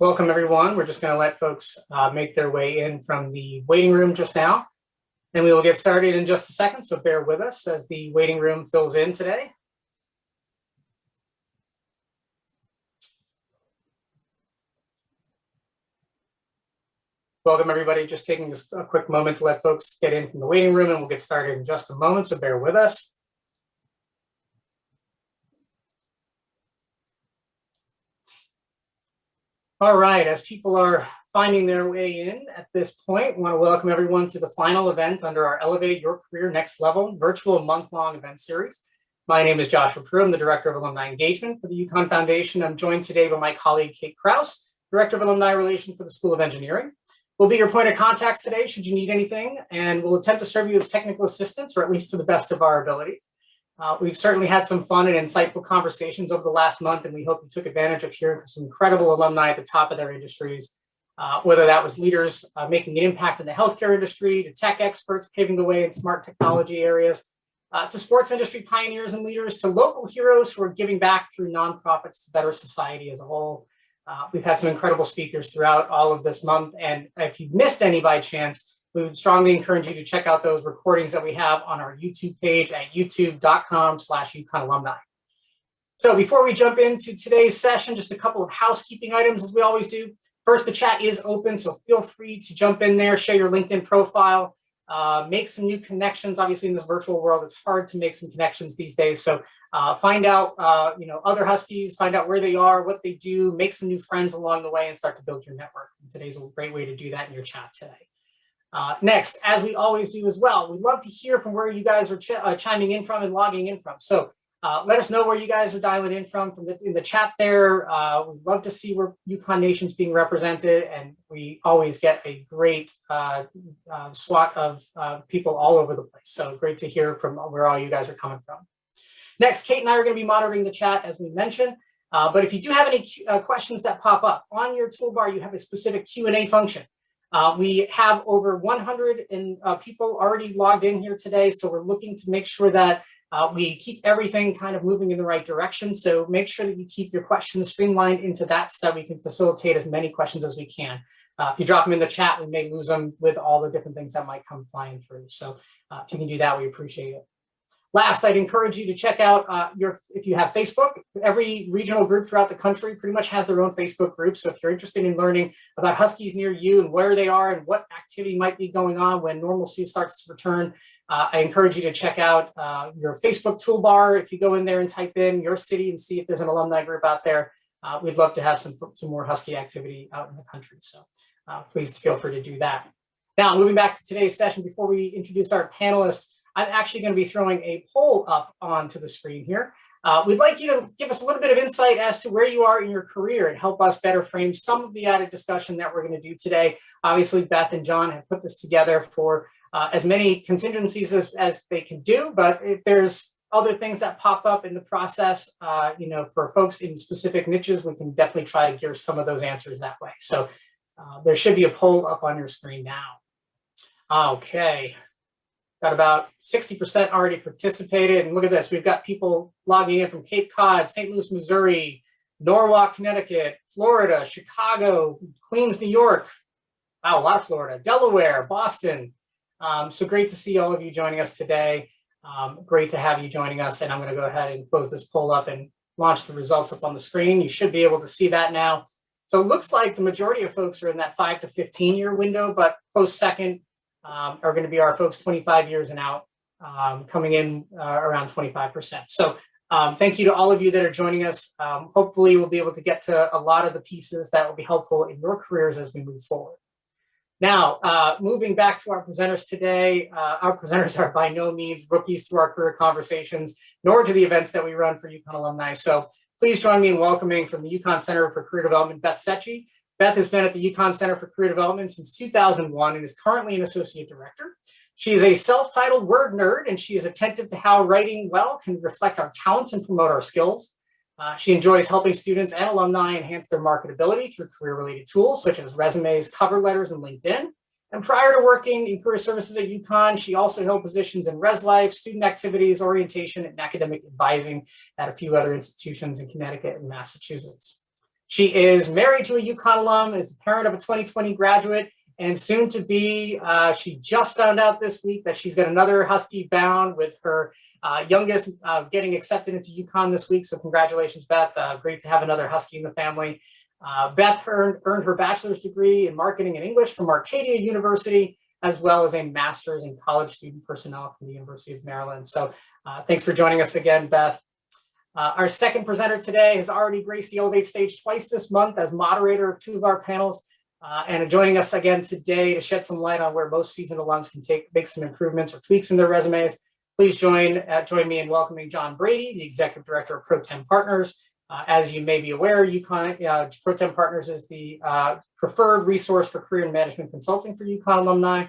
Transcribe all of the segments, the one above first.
Welcome, everyone. We're just going to let folks make their way in from the waiting room just now, and we will get started in just a second, so bear with us as the waiting room fills in today. Welcome, everybody. Just taking a quick moment to let folks get in from the waiting room, and we'll get started in just a moment, so bear with us. All right, as people are finding their way in at this point, I want to welcome everyone to the final event under our Elevate Your Career Next Level virtual month-long event series. My name is Joshua Protem. I'm the Director of Alumni Engagement for the UConn Foundation. I'm joined today by my colleague, Kate Krause, Director of Alumni Relations for the School of Engineering. We'll be your point of contacts today should you need anything, and we'll attempt to serve you as technical assistants, or at least to the best of our abilities. We've certainly had some fun and insightful conversations over the last month, and we hope you took advantage of hearing from some incredible alumni at the top of their industries, whether that was leaders making an impact in the healthcare industry, to tech experts paving the way in smart technology areas, to sports industry pioneers and leaders, to local heroes who are giving back through nonprofits to better society as a whole. We've had some incredible speakers throughout all of this month, and if you missed any by chance, we would strongly encourage you to check out those recordings that we have on our YouTube page at youtube.com/UConn alumni. So before we jump into today's session, just a couple of housekeeping items as we always do. First, the chat is open, so feel free to jump in there, share your LinkedIn profile, make some new connections. Obviously in this virtual world, it's hard to make some connections these days. So find out other Huskies, find out where they are, what they do, make some new friends along the way and start to build your network. And today's a great way to do that in your chat today. Next, as we always do as well, we'd love to hear from where you guys are chiming in from and logging in from. So let us know where you guys are dialing in from in the chat there. We'd love to see where UConn Nation's being represented, and we always get a great SWAT of people all over the place. So great to hear from where all you guys are coming from. Next, Kate and I are going to be monitoring the chat, as we mentioned. But if you do have any questions that pop up, on your toolbar, you have a specific Q&A function. We have over 100 people already logged in here today, so we're looking to make sure that we keep everything kind of moving in the right direction. So make sure that you keep your questions streamlined into that so that we can facilitate as many questions as we can. If you drop them in the chat, we may lose them with all the different things that might come flying through. So if you can do that, we appreciate it. Last, I'd encourage you to check out if you have Facebook. Every regional group throughout the country pretty much has their own Facebook group. So if you're interested in learning about Huskies near you and where they are and what activity might be going on when normalcy starts to return, I encourage you to check out your Facebook toolbar. If you go in there and type in your city and see if there's an alumni group out there, we'd love to have some more Husky activity out in the country. So please feel free to do that. Now, moving back to today's session, before we introduce our panelists, I'm actually going to be throwing a poll up onto the screen here. We'd like you to give us a little bit of insight as to where you are in your career and help us better frame some of the added discussion that we're going to do today. Obviously, Beth and John have put this together for as many contingencies as they can do, but if there's other things that pop up in the process, for folks in specific niches, we can definitely try to gear some of those answers that way. So there should be a poll up on your screen now. Okay. Got about 60% already participated. And look at this. We've got people logging in from Cape Cod, St. Louis, Missouri, Norwalk, Connecticut, Florida, Chicago, Queens, New York. Wow, a lot of Florida, Delaware, Boston. So great to see all of you joining us today. Great to have you joining us. And I'm going to go ahead and close this poll up and launch the results up on the screen. You should be able to see that now. So it looks like the majority of folks are in that 5 to 15-year window, but close second are going to be our folks 25 years and out, coming in around 25%. So thank you to all of you that are joining us. Hopefully we'll be able to get to a lot of the pieces that will be helpful in your careers as we move forward. Now, moving back to our presenters today, our presenters are by no means rookies to our career conversations, nor to the events that we run for UConn alumni. So please join me in welcoming from the UConn Center for Career Development, Beth SETTJE. Beth has been at the UConn Center for Career Development since 2001 and is currently an associate director. She is a self-titled word nerd, and she is attentive to how writing well can reflect our talents and promote our skills. She enjoys helping students and alumni enhance their marketability through career-related tools such as resumes, cover letters, and LinkedIn. And prior to working in career services at UConn, she also held positions in Res Life, student activities, orientation, and academic advising at a few other institutions in Connecticut and Massachusetts. She is married to a UConn alum, is a parent of a 2020 graduate, and soon to be, she just found out this week that she's got another Husky bound with her youngest getting accepted into UConn this week. So congratulations, Beth. Great to have another Husky in the family. Beth earned her bachelor's degree in marketing and English from Arcadia University, as well as a master's in college student personnel from the University of Maryland. So thanks for joining us again, Beth. Our second presenter today has already graced the Elevate stage twice this month as moderator of 2 of our panels, and joining us again today to shed some light on where most seasoned alums can make some improvements or tweaks in their resumes. Please join me in welcoming John Brady, the Executive Director of Protem Partners. As you may be aware, Protem Partners is the preferred resource for career and management consulting for UConn alumni.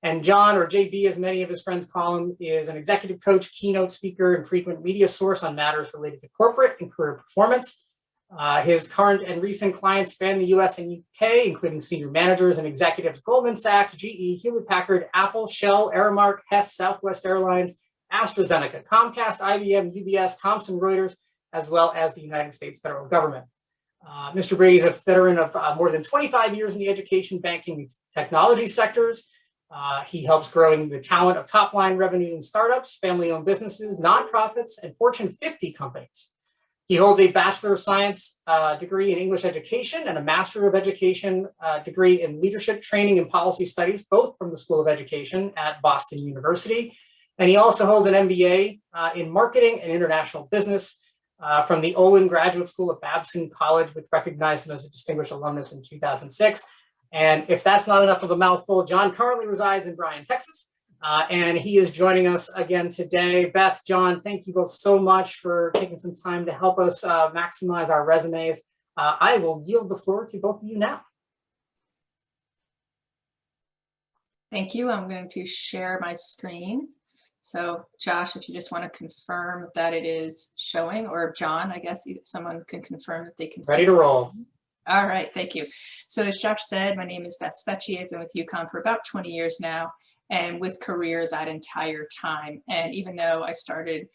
And John, or JB as many of his friends call him, is an executive coach, keynote speaker, and frequent media source on matters related to corporate and career performance. His current and recent clients span the US and UK, including senior managers and executives at Goldman Sachs, GE, Hewlett-Packard, Apple, Shell, Aramark, Hess, Southwest Airlines, AstraZeneca, Comcast, IBM, UBS, Thomson Reuters, as well as the United States federal government. Mr. Brady is a veteran of more than 25 years in the education, banking, and technology sectors. He helps growing the talent of top-line revenue in startups, family-owned businesses, nonprofits, and Fortune 50 companies. He holds a Bachelor of Science degree in English education and a Master of Education degree in Leadership Training and Policy Studies, both from the School of Education at Boston University. And he also holds an MBA in Marketing and International Business from the Olin Graduate School at Babson College, which recognized him as a distinguished alumnus in 2006. And if that's not enough of a mouthful, John currently resides in Bryan, Texas, and he is joining us again today. Beth, John, thank you both so much for taking some time to help us maximize our resumes. I will yield the floor to both of you now. Thank you. I'm going to share my screen. So Josh, if you just want to confirm that it is showing, or John, I guess someone can confirm that they can see. Ready to roll. All right, thank you. So as Josh said, my name is Beth SETTJE. I've been with UConn for about 20 years now, and with career that entire time. And even though I started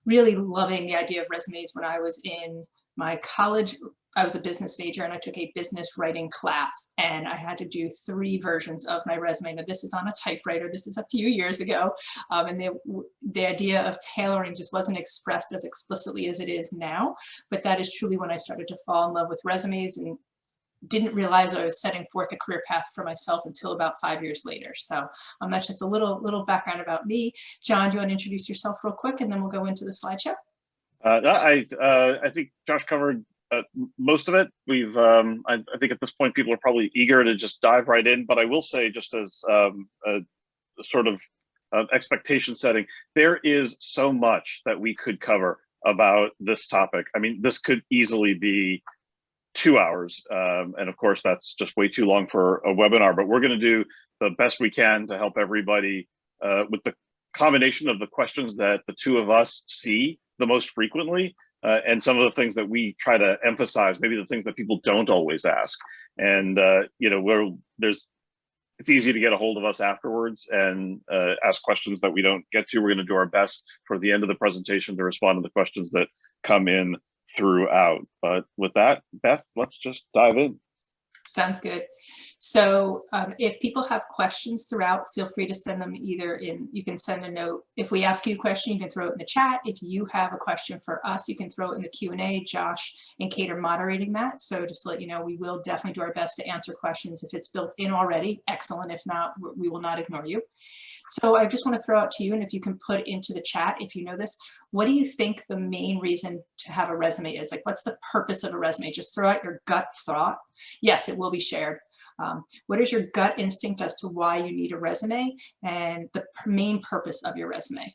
really loving the idea of resumes when I was in my college, I was a business major and I took a business writing class, and I had to do 3 versions of my resume. Now this is on a typewriter. This is a few years ago. And the idea of tailoring just wasn't expressed as explicitly as it is now, but that is truly when I started to fall in love with resumes and didn't realize I was setting forth a career path for myself until about 5 years later. So that's just a little background about me. John, do you want to introduce yourself real quick and then we'll go into the slideshow? I think Josh covered most of it. I think at this point people are probably eager to just dive right in, but I will say, just as a sort of expectation setting, there is so much that we could cover about this topic. I mean, this could easily be 2 hours, and of course that's just way too long for a webinar, but we're going to do the best we can to help everybody with the combination of the questions that the 2 of us see the most frequently, and some of the things that we try to emphasize, maybe the things that people don't always ask. And you know, it's easy to get a hold of us afterwards and ask questions that we don't get to. We're going to do our best for the end of the presentation to respond to the questions that come in throughout. But with that, Beth, let's just dive in. Sounds good. So if people have questions throughout, feel free to send them either in, you can send a note. If we ask you a question, you can throw it in the chat. If you have a question for us, you can throw it in the Q&A. Josh and Kate are moderating that. So just to let you know, we will definitely do our best to answer questions. If it's built in already, excellent. If not, we will not ignore you. So I just want to throw out to you, and if you can put into the chat, if you know this, what do you think the main reason to have a resume is? Like, what's the purpose of a resume? Just throw out your gut thought. Yes, it will be shared. What is your gut instinct as to why you need a resume and the main purpose of your resume?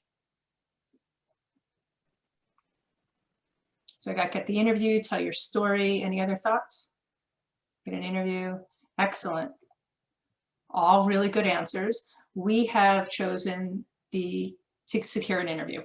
So I got get the interview, tell your story. Any other thoughts? Get an interview. Excellent. All really good answers. We have chosen to secure an interview.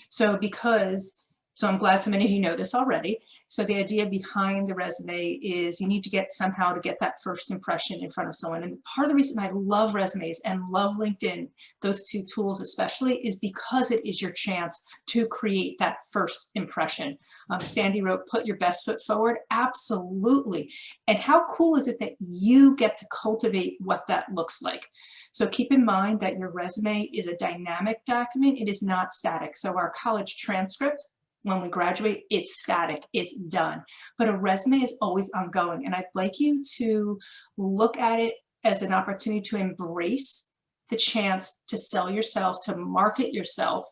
So because So I'm glad so many of you know this already. So the idea behind the resume is you need to get somehow to get that first impression in front of someone. And part of the reason I love resumes and love LinkedIn, those two tools especially, is because it is your chance to create that first impression. Sandy wrote, put your best foot forward. Absolutely. And how cool is it that you get to cultivate what that looks like? So keep in mind that your resume is a dynamic document. It is not static. So our college transcript, when we graduate, it's static, it's done. But a resume is always ongoing. And I'd like you to look at it as an opportunity to embrace the chance to sell yourself, to market yourself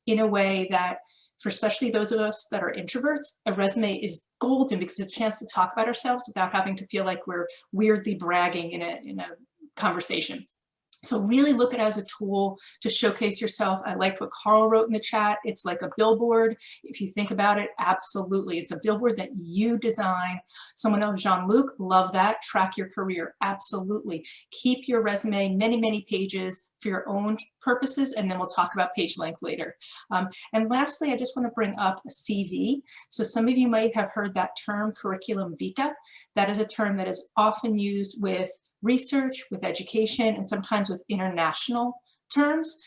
in a way that, for especially those of us that are introverts, a resume is golden because it's a chance to talk about ourselves without having to feel like we're weirdly bragging in a conversation. So really look at it as a tool to showcase yourself. I liked what Carl wrote in the chat. It's like a billboard. If you think about it, absolutely. It's a billboard that you design. Someone else, Jean-Luc, love that. Track your career. Absolutely. Keep your resume many, many pages for your own purposes, and then we'll talk about page length later. And lastly, I just want to bring up a CV. So some of you might have heard that term, curriculum vitae. That is a term that is often used with research, with education, and sometimes with international terms,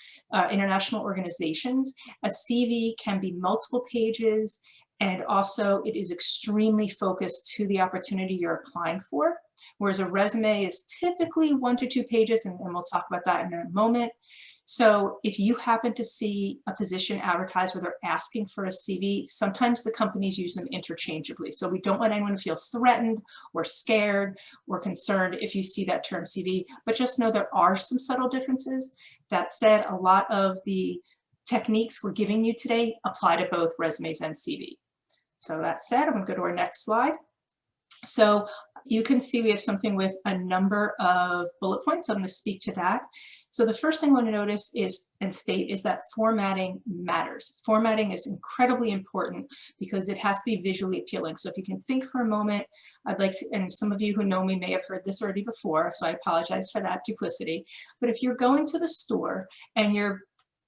international organizations. A CV can be multiple pages, and also it is extremely focused to the opportunity you're applying for, whereas a resume is typically 1 to 2 pages, and we'll talk about that in a moment. So if you happen to see a position advertised where they're asking for a CV, sometimes the companies use them interchangeably. So we don't want anyone to feel threatened or scared or concerned if you see that term CV, but just know there are some subtle differences. That said, a lot of the techniques we're giving you today apply to both resumes and CV. So that said, I'm going to go to our next slide. So you can see we have something with a number of bullet points. So I'm going to speak to that. So the first thing I want to notice is and state is that formatting matters. Formatting is incredibly important because it has to be visually appealing. So if you can think for a moment, I'd like to, and some of you who know me may have heard this already before, so I apologize for that duplicity. But if you're going to the store and you're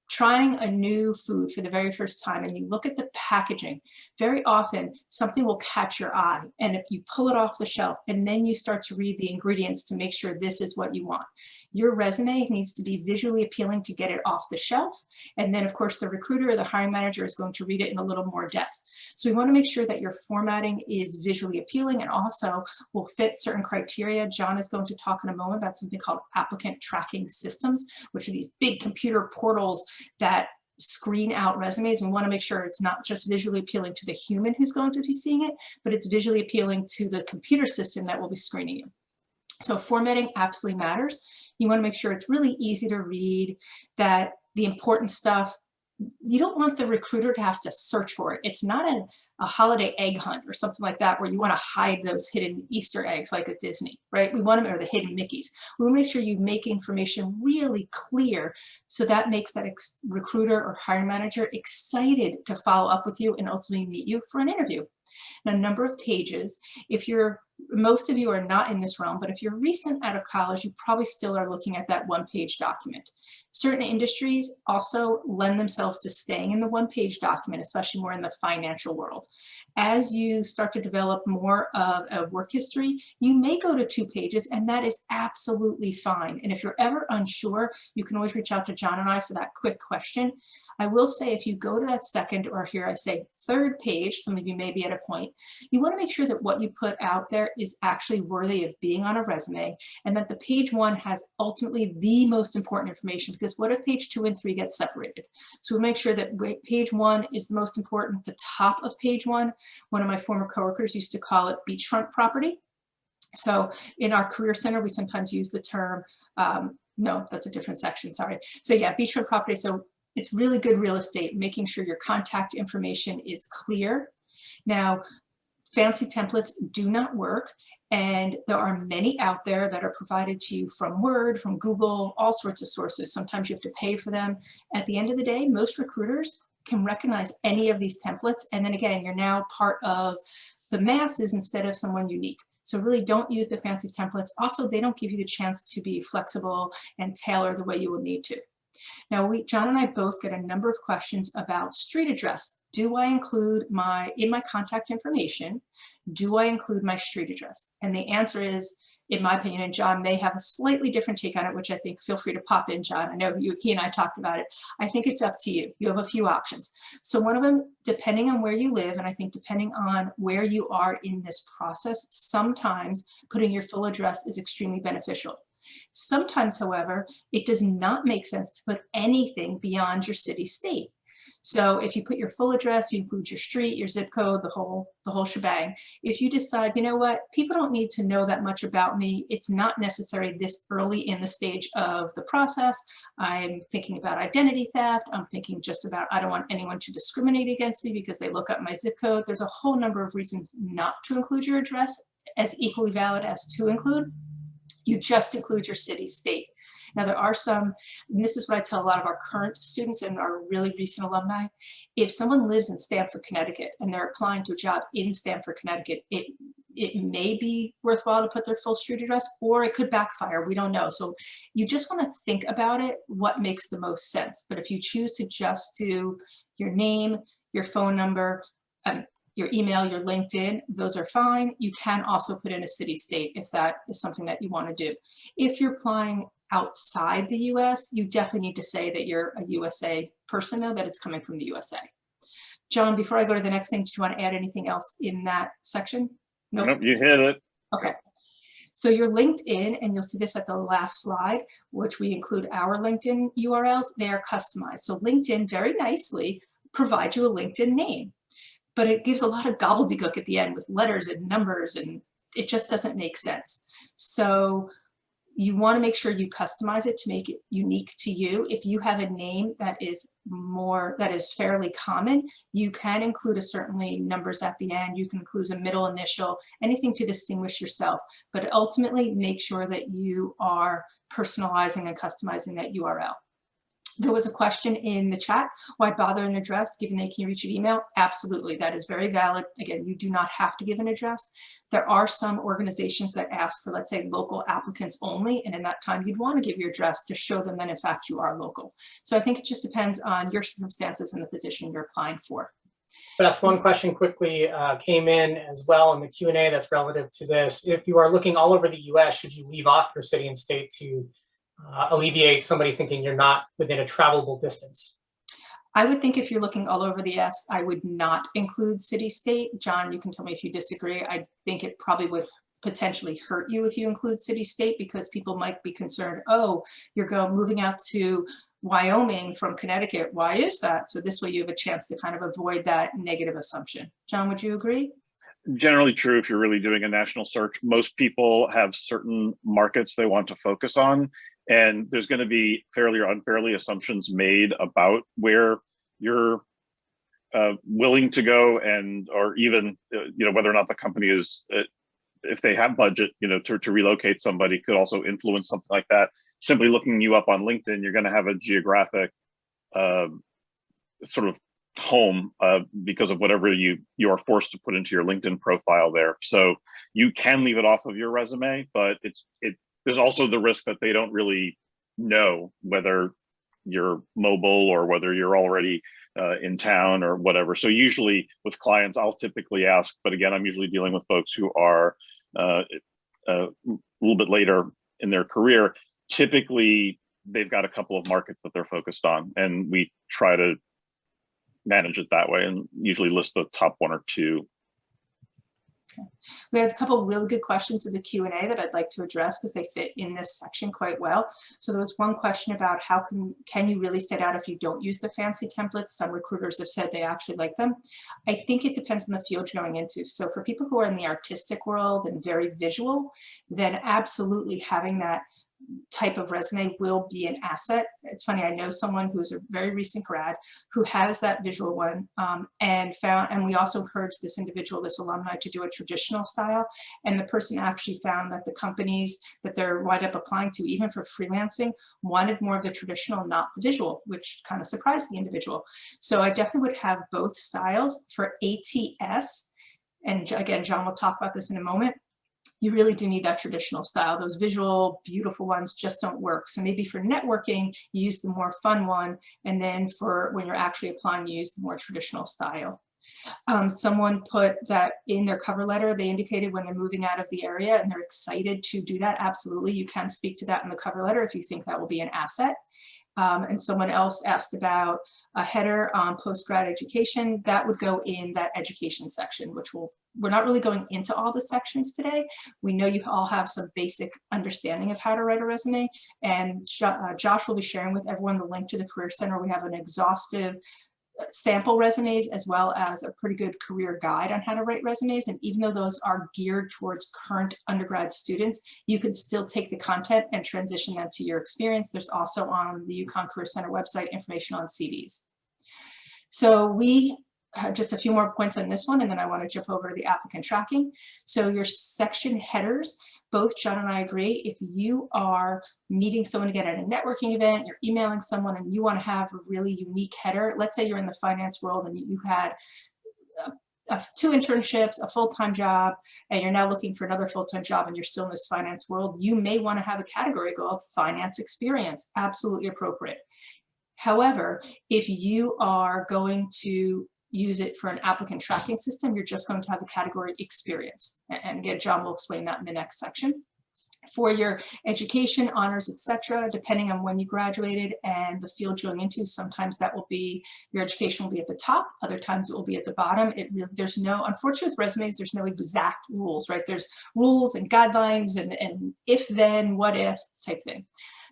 trying a new food for the very first time and you look at the packaging, very often something will catch your eye. And if you pull it off the shelf and then you start to read the ingredients to make sure this is what you want. Your resume needs to be visually appealing to get it off the shelf. And then of course the recruiter or the hiring manager is going to read it in a little more depth. So we want to make sure that your formatting is visually appealing and also will fit certain criteria. John is going to talk in a moment about something called applicant tracking systems, which are these big computer portals that screen out resumes. We want to make sure it's not just visually appealing to the human who's going to be seeing it, but it's visually appealing to the computer system that will be screening you. So formatting absolutely matters. You want to make sure it's really easy to read, that the important stuff, you don't want the recruiter to have to search for it. It's not a holiday egg hunt or something like that where you want to hide those hidden Easter eggs like at Disney, right? We want them, or the hidden Mickeys. We want to make sure you make information really clear so that makes that recruiter or hiring manager excited to follow up with you and ultimately meet you for an interview. Now, number of pages, if you're, most of you are not in this realm, but if you're recent out of college, you probably still are looking at that one-page document. Certain industries also lend themselves to staying in the one-page document, especially more in the financial world. As you start to develop more of a work history, you may go to 2 pages, and that is absolutely fine. And if you're ever unsure, you can always reach out to John and I for that quick question. I will say if you go to that second, or here I say 3rd page, some of you may be at a point, you want to make sure that what you put out there is actually worthy of being on a resume, and that the page 1 has ultimately the most important information, because what if page 2 and 3 get separated? So we make sure that page 1 is the most important, the top of page 1. One of my former coworkers used to call it beachfront property. So in our career center, we sometimes use the term, no, that's a different section, sorry. So yeah, beachfront property. So it's really good real estate, making sure your contact information is clear. Now, fancy templates do not work, and there are many out there that are provided to you from Word, from Google, all sorts of sources. Sometimes you have to pay for them. At the end of the day, most recruiters can recognize any of these templates, and then again, you're now part of the masses instead of someone unique. So really don't use the fancy templates. Also, they don't give you the chance to be flexible and tailor the way you will need to. Now, John and I both get a number of questions about street address. Do I include in my contact information, do I include my street address? And the answer is, in my opinion, and John may have a slightly different take on it, which I think, feel free to pop in, John. I know he and I talked about it. I think it's up to you. You have a few options. So one of them, depending on where you live, and I think depending on where you are in this process, sometimes putting your full address is extremely beneficial. Sometimes, however, it does not make sense to put anything beyond your city state. So if you put your full address, you include your street, your zip code, the whole shebang. If you decide, you know what, people don't need to know that much about me. It's not necessary this early in the stage of the process. I'm thinking about identity theft. I'm thinking just about, I don't want anyone to discriminate against me because they look up my zip code. There's a whole number of reasons not to include your address as equally valid as to include. You just include your city, state. Now there are some, and this is what I tell a lot of our current students and our really recent alumni, if someone lives in Stamford, Connecticut, and they're applying to a job in Stamford, Connecticut, it may be worthwhile to put their full street address, or it could backfire, we don't know. So you just want to think about it, what makes the most sense. But if you choose to just do your name, your phone number, your email, your LinkedIn, those are fine. You can also put in a city state if that is something that you want to do. If you're applying outside the US, you definitely need to say that you're a USA person, though, that it's coming from the USA. John, before I go to the next thing, did you want to add anything else in that section? Nope. Nope, you hit it. Okay. So your LinkedIn, and you'll see this at the last slide, which we include our LinkedIn URLs, they are customized. So LinkedIn very nicely provides you a LinkedIn name, but it gives a lot of gobbledygook at the end with letters and numbers, and it just doesn't make sense. So you want to make sure you customize it to make it unique to you. If you have a name that is fairly common, you can include certainly numbers at the end. You can include a middle initial, anything to distinguish yourself. But ultimately, make sure that you are personalizing and customizing that URL. There was a question in the chat, why bother an address given they can reach your email? Absolutely, that is very valid. Again, you do not have to give an address. There are some organizations that ask for, let's say, local applicants only, and in that time you'd want to give your address to show them that in fact you are local. So I think it just depends on your circumstances and the position you're applying for. Beth, one question quickly came in as well in the Q&A that's relative to this. If you are looking all over the US, should you leave off your city and state to alleviate somebody thinking you're not within a travelable distance? I would think if you're looking all over the US, I would not include city-state. John, you can tell me if you disagree. I think it probably would potentially hurt you if you include city-state, because people might be concerned, oh, you're moving out to Wyoming from Connecticut. Why is that? So this way you have a chance to kind of avoid that negative assumption. John, would you agree? Generally true if you're really doing a national search. Most people have certain markets they want to focus on, and there's going to be fairly or unfairly assumptions made about where you're willing to go, and or even whether or not the company is, if they have budget, to relocate somebody could also influence something like that. Simply looking you up on LinkedIn, you're going to have a geographic sort of home because of whatever you are forced to put into your LinkedIn profile there. So you can leave it off of your resume, but there's also the risk that they don't really know whether you're mobile or whether you're already in town or whatever. So usually with clients, I'll typically ask, but again, I'm usually dealing with folks who are a little bit later in their career. Typically, they've got a couple of markets that they're focused on, and we try to manage it that way and usually list the top one or two. Okay. We have a couple of really good questions in the Q&A that I'd like to address because they fit in this section quite well. So there was one question about how can you really stand out if you don't use the fancy templates? Some recruiters have said they actually like them. I think it depends on the field you're going into. So for people who are in the artistic world and very visual, then absolutely having that type of resume will be an asset. It's funny, I know someone who's a very recent grad who has that visual one and we also encouraged this individual, this alumni, to do a traditional style, and the person actually found that the companies that they're wind up applying to, even for freelancing, wanted more of the traditional, not the visual, which kind of surprised the individual. So I definitely would have both styles for ATS, and again, John will talk about this in a moment. you really do need that traditional style. Those visual, beautiful ones just don't work. So maybe for networking, you use the more fun one. And then for when you're actually applying, you use the more traditional style. Someone put that in their cover letter. They indicated when they're moving out of the area and they're excited to do that. Absolutely, you can speak to that in the cover letter if you think that will be an asset. And someone else asked about a header on post-grad education. That would go in that education section, which we're not really going into all the sections today. We know you all have some basic understanding of how to write a resume, and Josh will be sharing with everyone the link to the Career Center. We have an exhaustive sample resumes as well as a pretty good career guide on how to write resumes. And even though those are geared towards current undergrad students, you can still take the content and transition them to your experience. There's also on the UConn Career Center website information on CVs. So we just a few more points on this one, and then I want to jump over to the applicant tracking. So your section headers, both John and I agree, if you are meeting someone again at a networking event, you're emailing someone and you want to have a really unique header, let's say you're in the finance world and you had 2 internships, a full-time job, and you're now looking for another full-time job and you're still in this finance world, you may want to have a category called finance experience. Absolutely appropriate. However, if you are going to use it for an applicant tracking system, you're just going to have the category experience. And again, John will explain that in the next section. For your education, honors, etc., depending on when you graduated and the field you're going into, sometimes that will be, your education will be at the top, other times it will be at the bottom. There's no, unfortunately with resumes, there's no exact rules, right? There's rules and guidelines and if then, what if type thing.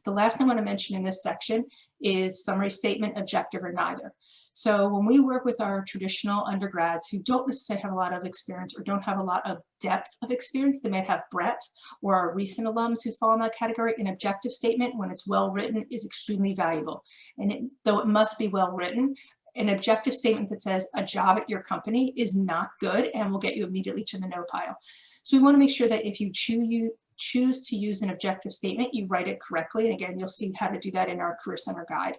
The last thing I want to mention in this section is summary statement, objective, or neither. So when we work with our traditional undergrads who don't necessarily have a lot of experience or don't have a lot of depth of experience, they might have breadth, or our recent alums who fall in that category, an objective statement, when it's well written, is extremely valuable. And though it must be well written, an objective statement that says a job at your company is not good and will get you immediately to the no pile. So we want to make sure that if you choose to use an objective statement, you write it correctly. And again, you'll see how to do that in our Career Center guide.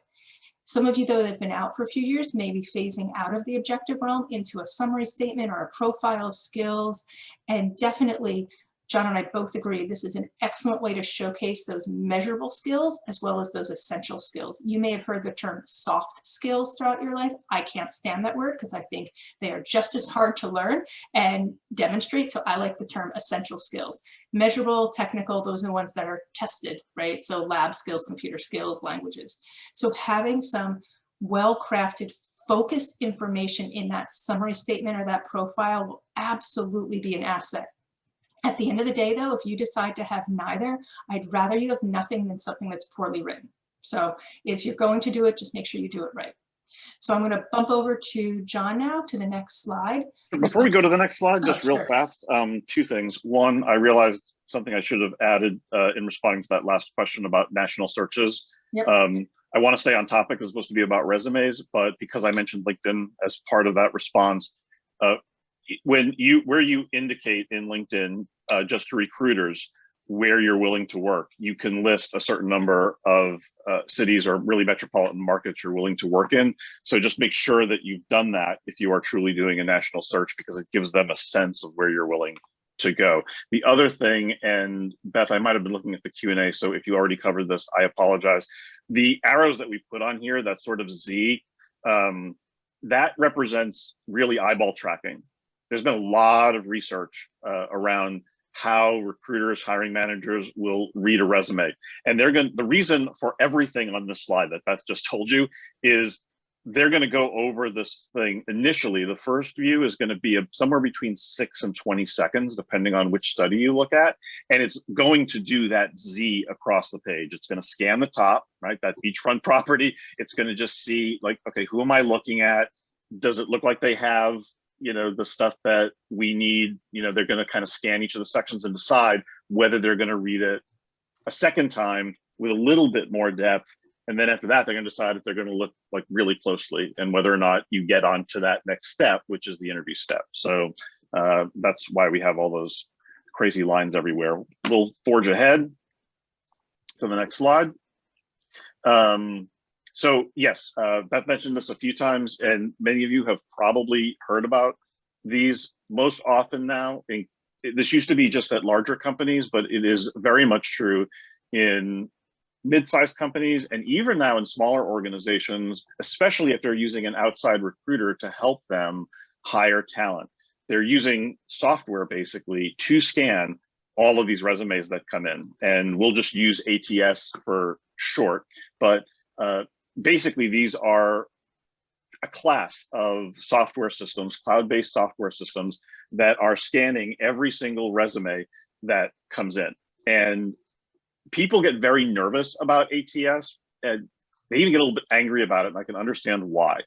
Some of you, though, that have been out for a few years may be phasing out of the objective realm into a summary statement or a profile of skills. And definitely, John and I both agree, this is an excellent way to showcase those measurable skills as well as those essential skills. You may have heard the term soft skills throughout your life. I can't stand that word because I think they are just as hard to learn and demonstrate. So I like the term essential skills. Measurable, technical, those are the ones that are tested, right? So lab skills, computer skills, languages. So having some well-crafted, focused information in that summary statement or that profile will absolutely be an asset. At the end of the day, though, if you decide to have neither, I'd rather you have nothing than something that's poorly written. So if you're going to do it, just make sure you do it right. So I'm going to bump over to John now to the next slide. Before we go to the next slide, just real fast, 2 things. One, I realized something I should have added in responding to that last question about national searches. Yep. I want to stay on topic. It's supposed to be about resumes, but because I mentioned LinkedIn as part of that response, where you indicate in LinkedIn just to recruiters where you're willing to work, you can list a certain number of cities or really metropolitan markets you're willing to work in. So just make sure that you've done that if you are truly doing a national search, because it gives them a sense of where you're willing to go. The other thing, and Beth, I might have been looking at the Q&A, so if you already covered this, I apologize. The arrows that we put on here, that sort of Z, that represents really eyeball tracking. There's been a lot of research around how recruiters, hiring managers will read a resume. And the reason for everything on this slide that Beth just told you is they're going to go over this thing initially. The first view is going to be somewhere between 6 and 20 seconds, depending on which study you look at. And it's going to do that Z across the page. It's going to scan the top, right? That beachfront property. It's going to just see like, okay, who am I looking at? Does it look like they have, the stuff that we need? They're going to kind of scan each of the sections and decide whether they're going to read it a second time with a little bit more depth. And then after that, they're going to decide if they're going to look like really closely and whether or not you get on to that next step, which is the interview step. So that's why we have all those crazy lines everywhere. We'll forge ahead to the next slide. So yes, Beth mentioned this a few times, and many of you have probably heard about these. Most often now, this used to be just at larger companies, but it is very much true in mid-sized companies and even now in smaller organizations, especially if they're using an outside recruiter to help them hire talent. They're using software basically to scan all of these resumes that come in, and we'll just use ATS for short, but basically these are a class of software systems, cloud-based software systems that are scanning every single resume that comes in. And people get very nervous about ATS, and they even get a little bit angry about it, and I can understand why.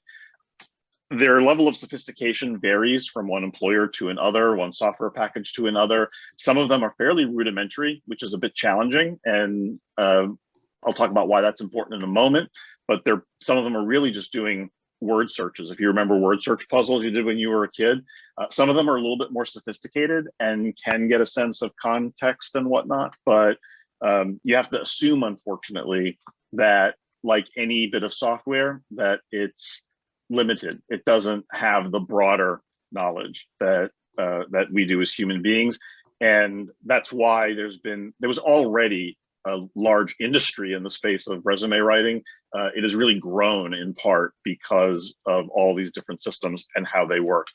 Their level of sophistication varies from one employer to another, one software package to another. Some of them are fairly rudimentary, which is a bit challenging, and I'll talk about why that's important in a moment, but some of them are really just doing word searches. If you remember word search puzzles you did when you were a kid, some of them are a little bit more sophisticated and can get a sense of context and whatnot, but you have to assume, unfortunately, that like any bit of software, that it's limited. It doesn't have the broader knowledge that that we do as human beings, and that's why there was already a large industry in the space of resume writing. It has really grown in part because of all these different systems and how they work.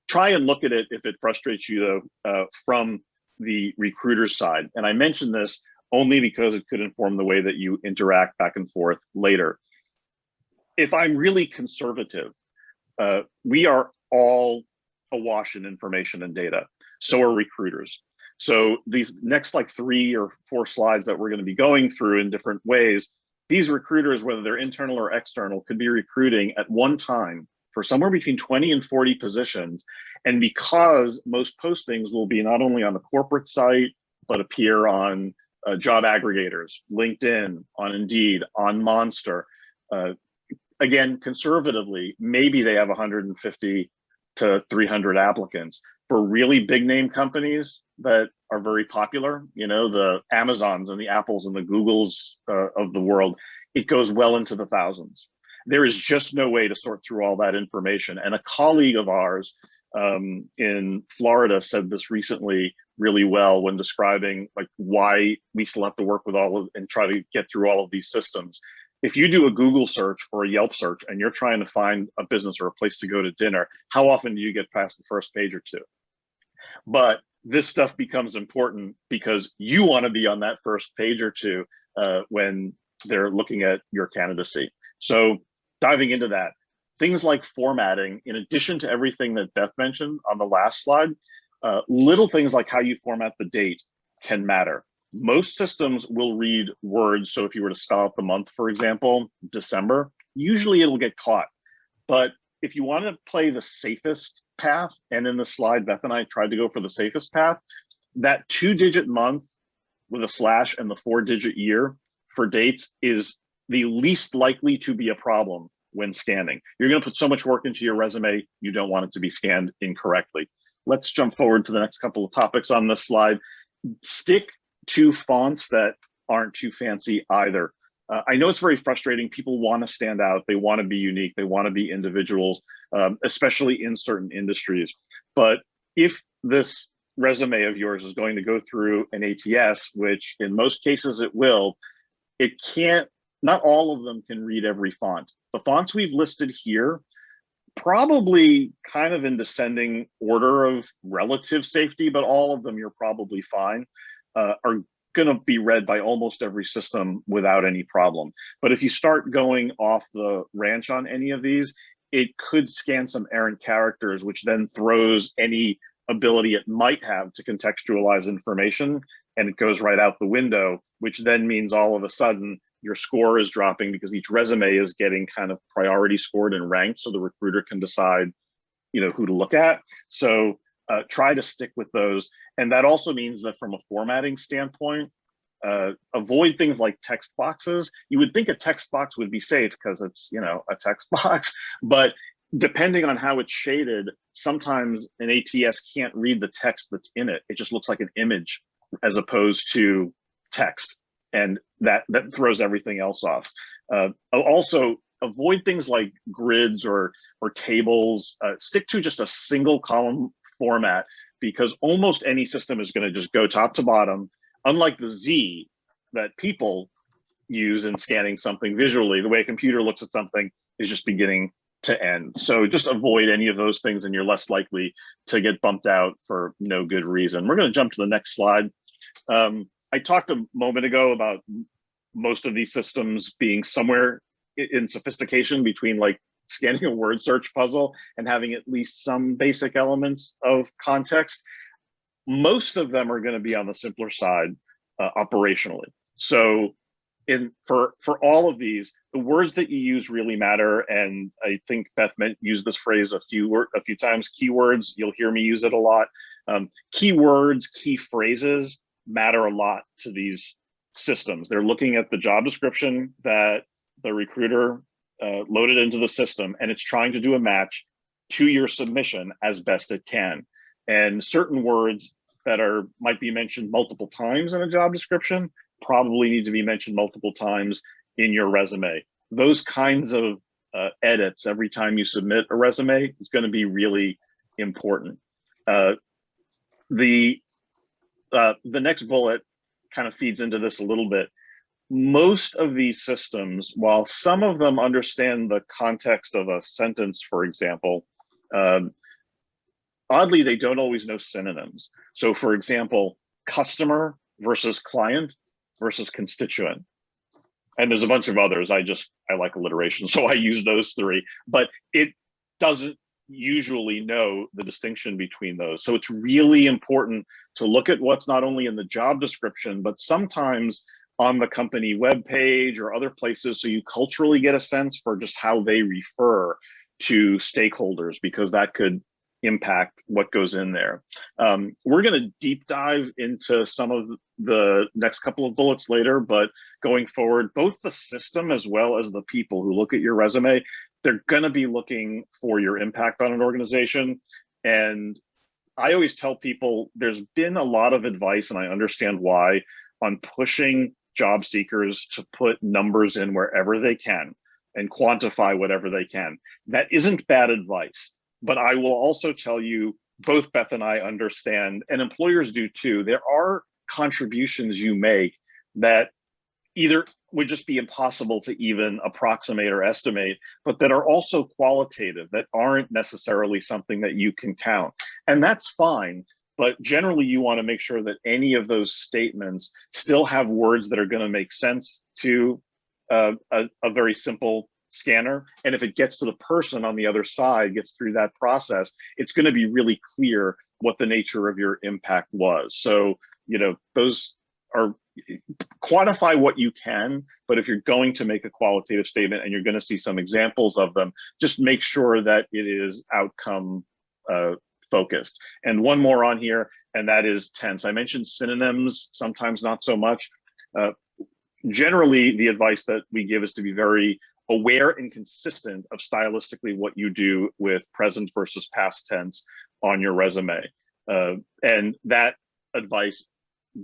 Try and look at it, if it frustrates you though, from the recruiter's side. And I mention this only because it could inform the way that you interact back and forth later. If I'm really conservative, we are all awash in information and data. So are recruiters. So these next like 3 or 4 slides that we're going to be going through in different ways, these recruiters, whether they're internal or external, could be recruiting at one time for somewhere between 20 and 40 positions. And because most postings will be not only on the corporate site, but appear on job aggregators, LinkedIn, on Indeed, on Monster, again, conservatively, maybe they have 150 to 300 applicants. For really big name companies that are very popular, you know, the Amazons and the Apples and the Googles of the world, it goes well into the thousands. There is just no way to sort through all that information. And a colleague of ours in Florida said this recently really well when describing like why we still have to work with and try to get through all of these systems. If you do a Google search or a Yelp search and you're trying to find a business or a place to go to dinner, how often do you get past the first page or two? But this stuff becomes important because you want to be on that first page or two when they're looking at your candidacy. So diving into that, things like formatting, in addition to everything that Beth mentioned on the last slide, little things like how you format the date can matter. Most systems will read words. So if you were to spell out the month, for example, December, usually it'll get caught. But if you want to play the safest path, and in the slide, Beth and I tried to go for the safest path, that 2-digit month with a slash and the 4-digit year for dates is the least likely to be a problem when scanning. You're going to put so much work into your resume, you don't want it to be scanned incorrectly. Let's jump forward to the next couple of topics on this slide. Stick to fonts that aren't too fancy either. I know it's very frustrating. People want to stand out. They want to be unique. They want to be individuals, especially in certain industries. But if this resume of yours is going to go through an ATS, which in most cases it will, it can't, not all of them can read every font. The fonts we've listed here, probably kind of in descending order of relative safety, but all of them you're probably fine, are going to be read by almost every system without any problem. But if you start going off the ranch on any of these, it could scan some errant characters, which then throws any ability it might have to contextualize information, and it goes right out the window, which then means all of a sudden your score is dropping because each resume is getting kind of priority scored and ranked so the recruiter can decide, you know, who to look at. So try to stick with those. And that also means that from a formatting standpoint, avoid things like text boxes. You would think a text box would be safe because it's, you know, a text box, but depending on how it's shaded, sometimes an ATS can't read the text that's in it. It just looks like an image as opposed to text. And that throws everything else off. Also, avoid things like grids or tables. Stick to just a single column format because almost any system is going to just go top to bottom, unlike the Z that people use in scanning something visually. The way a computer looks at something is just beginning to end. So just avoid any of those things and you're less likely to get bumped out for no good reason. We're going to jump to the next slide. I talked a moment ago about most of these systems being somewhere in sophistication between like scanning a word search puzzle and having at least some basic elements of context. Most of them are going to be on the simpler side operationally. So for all of these, the words that you use really matter. And I think Beth used this phrase a few times. Keywords, you'll hear me use it a lot. Keywords, key phrases matter a lot to these systems. They're looking at the job description that the recruiter loaded into the system, and it's trying to do a match to your submission as best it can. And certain words that might be mentioned multiple times in a job description probably need to be mentioned multiple times in your resume. Those kinds of edits every time you submit a resume is going to be really important. The next bullet kind of feeds into this a little bit. Most of these systems, while some of them understand the context of a sentence, for example, oddly, they don't always know synonyms. So for example, customer versus client versus constituent. And there's a bunch of others. I like alliteration, so I use those three, but it doesn't usually know the distinction between those. So it's really important to look at what's not only in the job description, but sometimes on the company webpage or other places, so you culturally get a sense for just how they refer to stakeholders, because that could impact what goes in there. We're going to deep dive into some of the next couple of bullets later, but going forward, both the system as well as the people who look at your resume, they're going to be looking for your impact on an organization. And I always tell people there's been a lot of advice, and I understand why, on pushing job seekers to put numbers in wherever they can and quantify whatever they can. That isn't bad advice, but I will also tell you, both Beth and I understand, and employers do too, there are contributions you make that either would just be impossible to even approximate or estimate, but that are also qualitative, that aren't necessarily something that you can count. And that's fine. But generally, you want to make sure that any of those statements still have words that are going to make sense to a very simple scanner. And if it gets to the person on the other side, gets through that process, it's going to be really clear what the nature of your impact was. So, those are, quantify what you can, but if you're going to make a qualitative statement and you're going to see some examples of them, just make sure that it is outcome focused. And one more on here, and that is tense. I mentioned synonyms, sometimes not so much. Generally, the advice that we give is to be very aware and consistent of stylistically what you do with present versus past tense on your resume. And that advice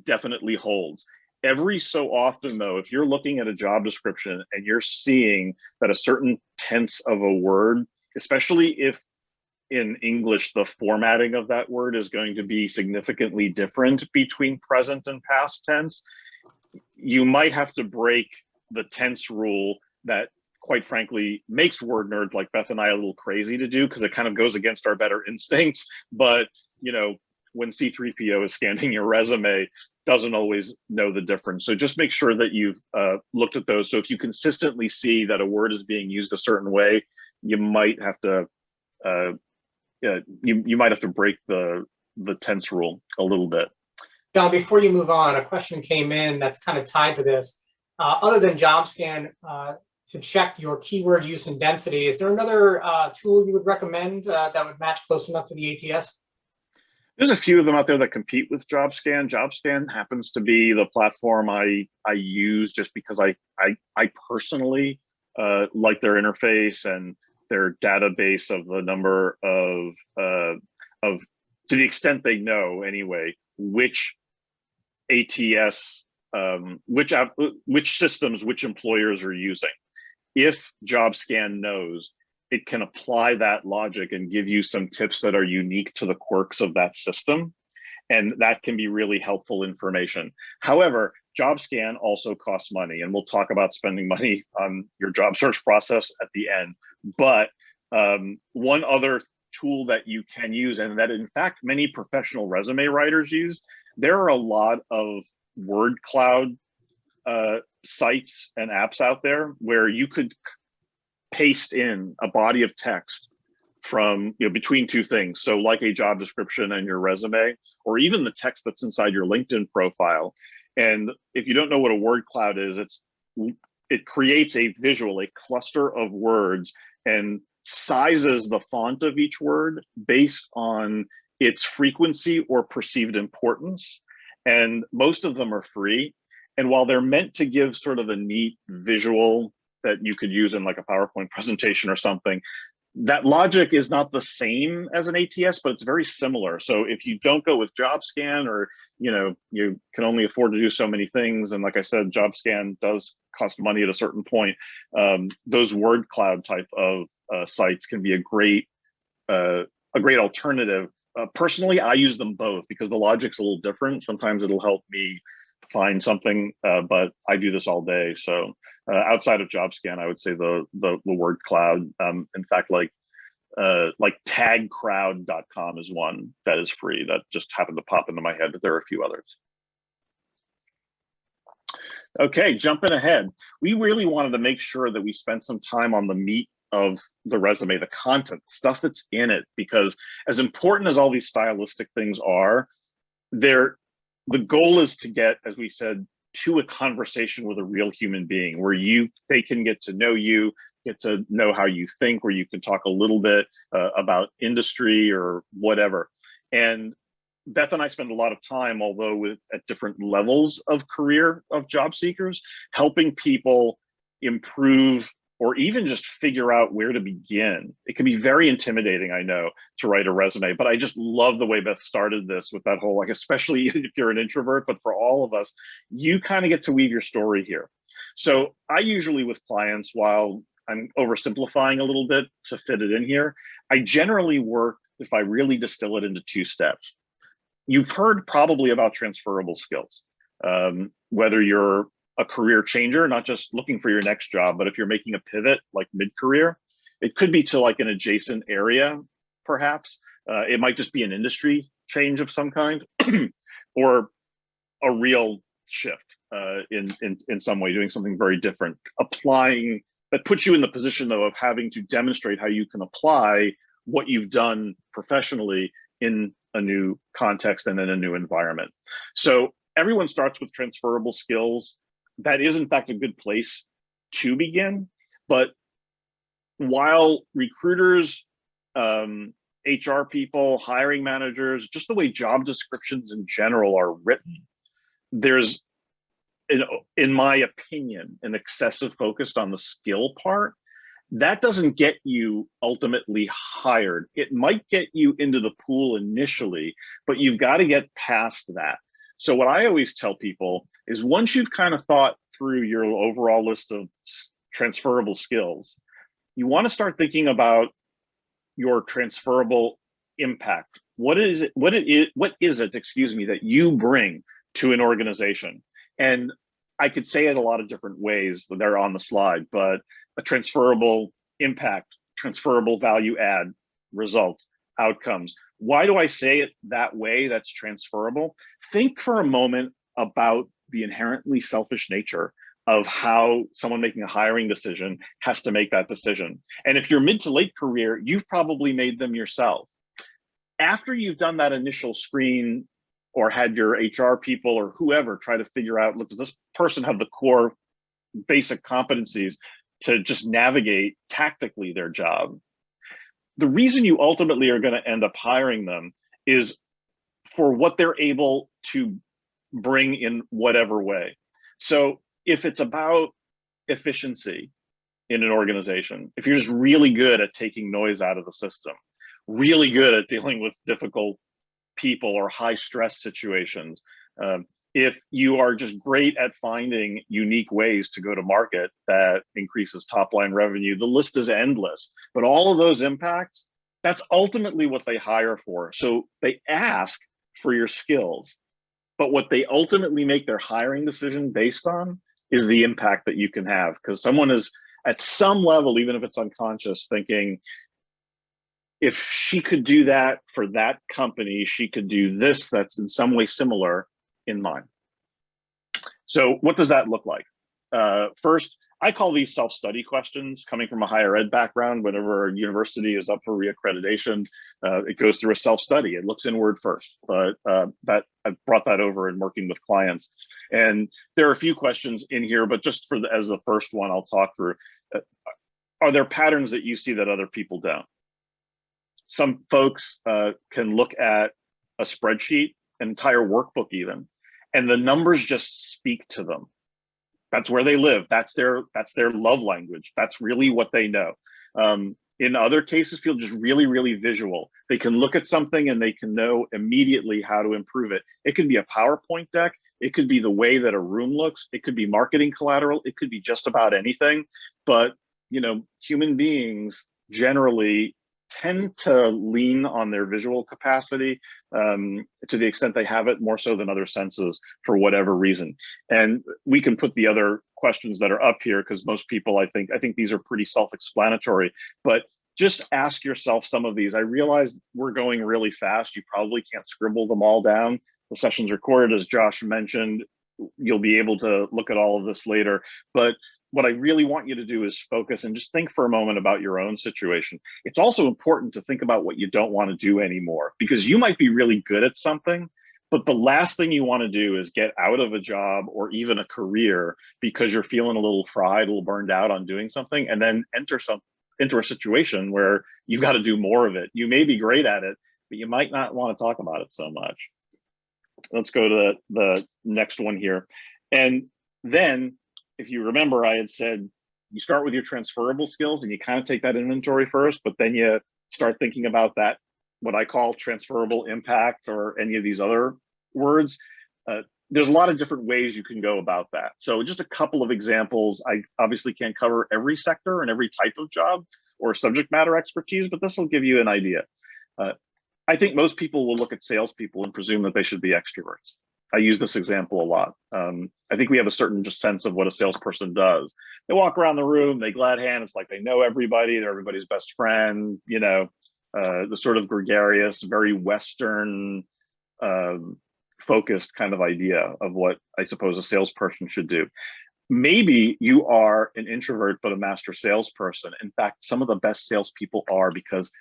definitely holds. Every so often, though, if you're looking at a job description and you're seeing that a certain tense of a word, especially if in English, the formatting of that word is going to be significantly different between present and past tense, you might have to break the tense rule that, quite frankly, makes word nerds like Beth and I a little crazy to do, because it kind of goes against our better instincts. But, when C3PO is scanning your resume, doesn't always know the difference. So just make sure that you've looked at those. So if you consistently see that a word is being used a certain way, you might have to you might have to break the tense rule a little bit. John, before you move on, a question came in that's kind of tied to this. Other than JobScan, to check your keyword use and density, is there another tool you would recommend that would match close enough to the ATS? There's a few of them out there that compete with JobScan. JobScan happens to be the platform I use just because I personally like their interface and their database of the number of to the extent they know anyway, which ATS, which systems, which employers are using. If JobScan knows it can apply that logic and give you some tips that are unique to the quirks of that system. And that can be really helpful information. However, JobScan also costs money, and we'll talk about spending money on your job search process at the end. But one other tool that you can use, and that in fact many professional resume writers use, there are a lot of word cloud sites and apps out there where you could paste in a body of text from, between two things. So like a job description and your resume, or even the text that's inside your LinkedIn profile. And if you don't know what a word cloud is, it creates a visual, a cluster of words, and sizes the font of each word based on its frequency or perceived importance. And most of them are free. And while they're meant to give sort of a neat visual that you could use in like a PowerPoint presentation or something, that logic is not the same as an ATS, but it's very similar. So if you don't go with JobScan, or you can only afford to do so many things, and like I said, JobScan does cost money at a certain point, those word cloud type of sites can be a great alternative. Personally, I use them both because the logic's a little different. Sometimes it'll help me find something, but I do this all day. So outside of JobScan, I would say the word cloud. In fact, like tagcrowd.com is one that is free that just happened to pop into my head, but there are a few others. Okay, jumping ahead. We really wanted to make sure that we spent some time on the meat of the resume, the content, stuff that's in it, because as important as all these stylistic things are, the goal is to get, as we said, to a conversation with a real human being where they can get to know you, get to know how you think, where you can talk a little bit about industry or whatever. And Beth and I spend a lot of time, although at different levels of career of job seekers, helping people improve or even just figure out where to begin. It can be very intimidating, I know, to write a resume, but I just love the way Beth started this with that whole, like, especially if you're an introvert, but for all of us, you kind of get to weave your story here. So I usually with clients, while I'm oversimplifying a little bit to fit it in here, I generally work, if I really distill it, into two steps. You've heard probably about transferable skills, whether you're a career changer, not just looking for your next job, but if you're making a pivot like mid-career, it could be to like an adjacent area, perhaps. It might just be an industry change of some kind, or a real shift in some way, doing something very different, applying, that puts you in the position though of having to demonstrate how you can apply what you've done professionally in a new context and in a new environment. So everyone starts with transferable skills. That is in fact a good place to begin. But while recruiters, HR people, hiring managers, just the way job descriptions in general are written, there's, in my opinion, an excessive focus on the skill part. That doesn't get you ultimately hired. It might get you into the pool initially, but you've got to get past that. So what I always tell people is once you've kind of thought through your overall list of transferable skills, you want to start thinking about your transferable impact. What is it, that you bring to an organization? And I could say it a lot of different ways that are on the slide, but a transferable impact, transferable value add, results, outcomes. Why do I say it that way, that's transferable? Think for a moment about the inherently selfish nature of how someone making a hiring decision has to make that decision. And if you're mid to late career, you've probably made them yourself. After you've done that initial screen or had your HR people or whoever try to figure out, look, does this person have the core basic competencies to just navigate tactically their job? The reason you ultimately are going to end up hiring them is for what they're able to bring in whatever way. So if it's about efficiency in an organization, if you're just really good at taking noise out of the system, really good at dealing with difficult people or high stress situations, If you are just great at finding unique ways to go to market that increases top line revenue, the list is endless. But all of those impacts, that's ultimately what they hire for. So they ask for your skills, but what they ultimately make their hiring decision based on is the impact that you can have. Because someone is at some level, even if it's unconscious, thinking, if she could do that for that company, she could do this that's in some way similar in mine. So what does that look like? First, I call these self-study questions. Coming from a higher ed background, whenever a university is up for reaccreditation, it goes through a self-study. It looks inward first, but that I've brought that over in working with clients. And there are a few questions in here, but just for as the first one, I'll talk through. Are there patterns that you see that other people don't? Some folks can look at a spreadsheet, an entire workbook even, and the numbers just speak to them. That's where they live. That's their love language. That's really what they know. In other cases, people just really, really visual. They can look at something and they can know immediately how to improve it. It could be a PowerPoint deck. It could be the way that a room looks. It could be marketing collateral. It could be just about anything. But, you know, human beings generally tend to lean on their visual capacity to the extent they have it, more so than other senses for whatever reason. And we can put the other questions that are up here because most people, I think these are pretty self-explanatory, but just ask yourself some of these. I realize we're going really fast. You probably can't scribble them all down. The session's recorded, as Josh mentioned. You'll be able to look at all of this later, but what I really want you to do is focus and just think for a moment about your own situation. It's also important to think about what you don't want to do anymore, because you might be really good at something, but the last thing you want to do is get out of a job or even a career because you're feeling a little fried, a little burned out on doing something, and then enter a situation where you've got to do more of it. You may be great at it, but you might not want to talk about it so much. Let's go to the next one here. And then, if you remember, I had said you start with your transferable skills and you kind of take that inventory first, but then you start thinking about that, what I call transferable impact or any of these other words. There's a lot of different ways you can go about that. So just a couple of examples. I obviously can't cover every sector and every type of job or subject matter expertise, but this will give you an idea. I think most people will look at salespeople and presume that they should be extroverts. I use this example a lot. I think we have a certain just sense of what a salesperson does. They walk around the room, they glad hand, it's like they know everybody, they're everybody's best friend, you know, the sort of gregarious, very Western focused kind of idea of what I suppose a salesperson should do. Maybe you are an introvert, but a master salesperson. In fact, some of the best salespeople are, because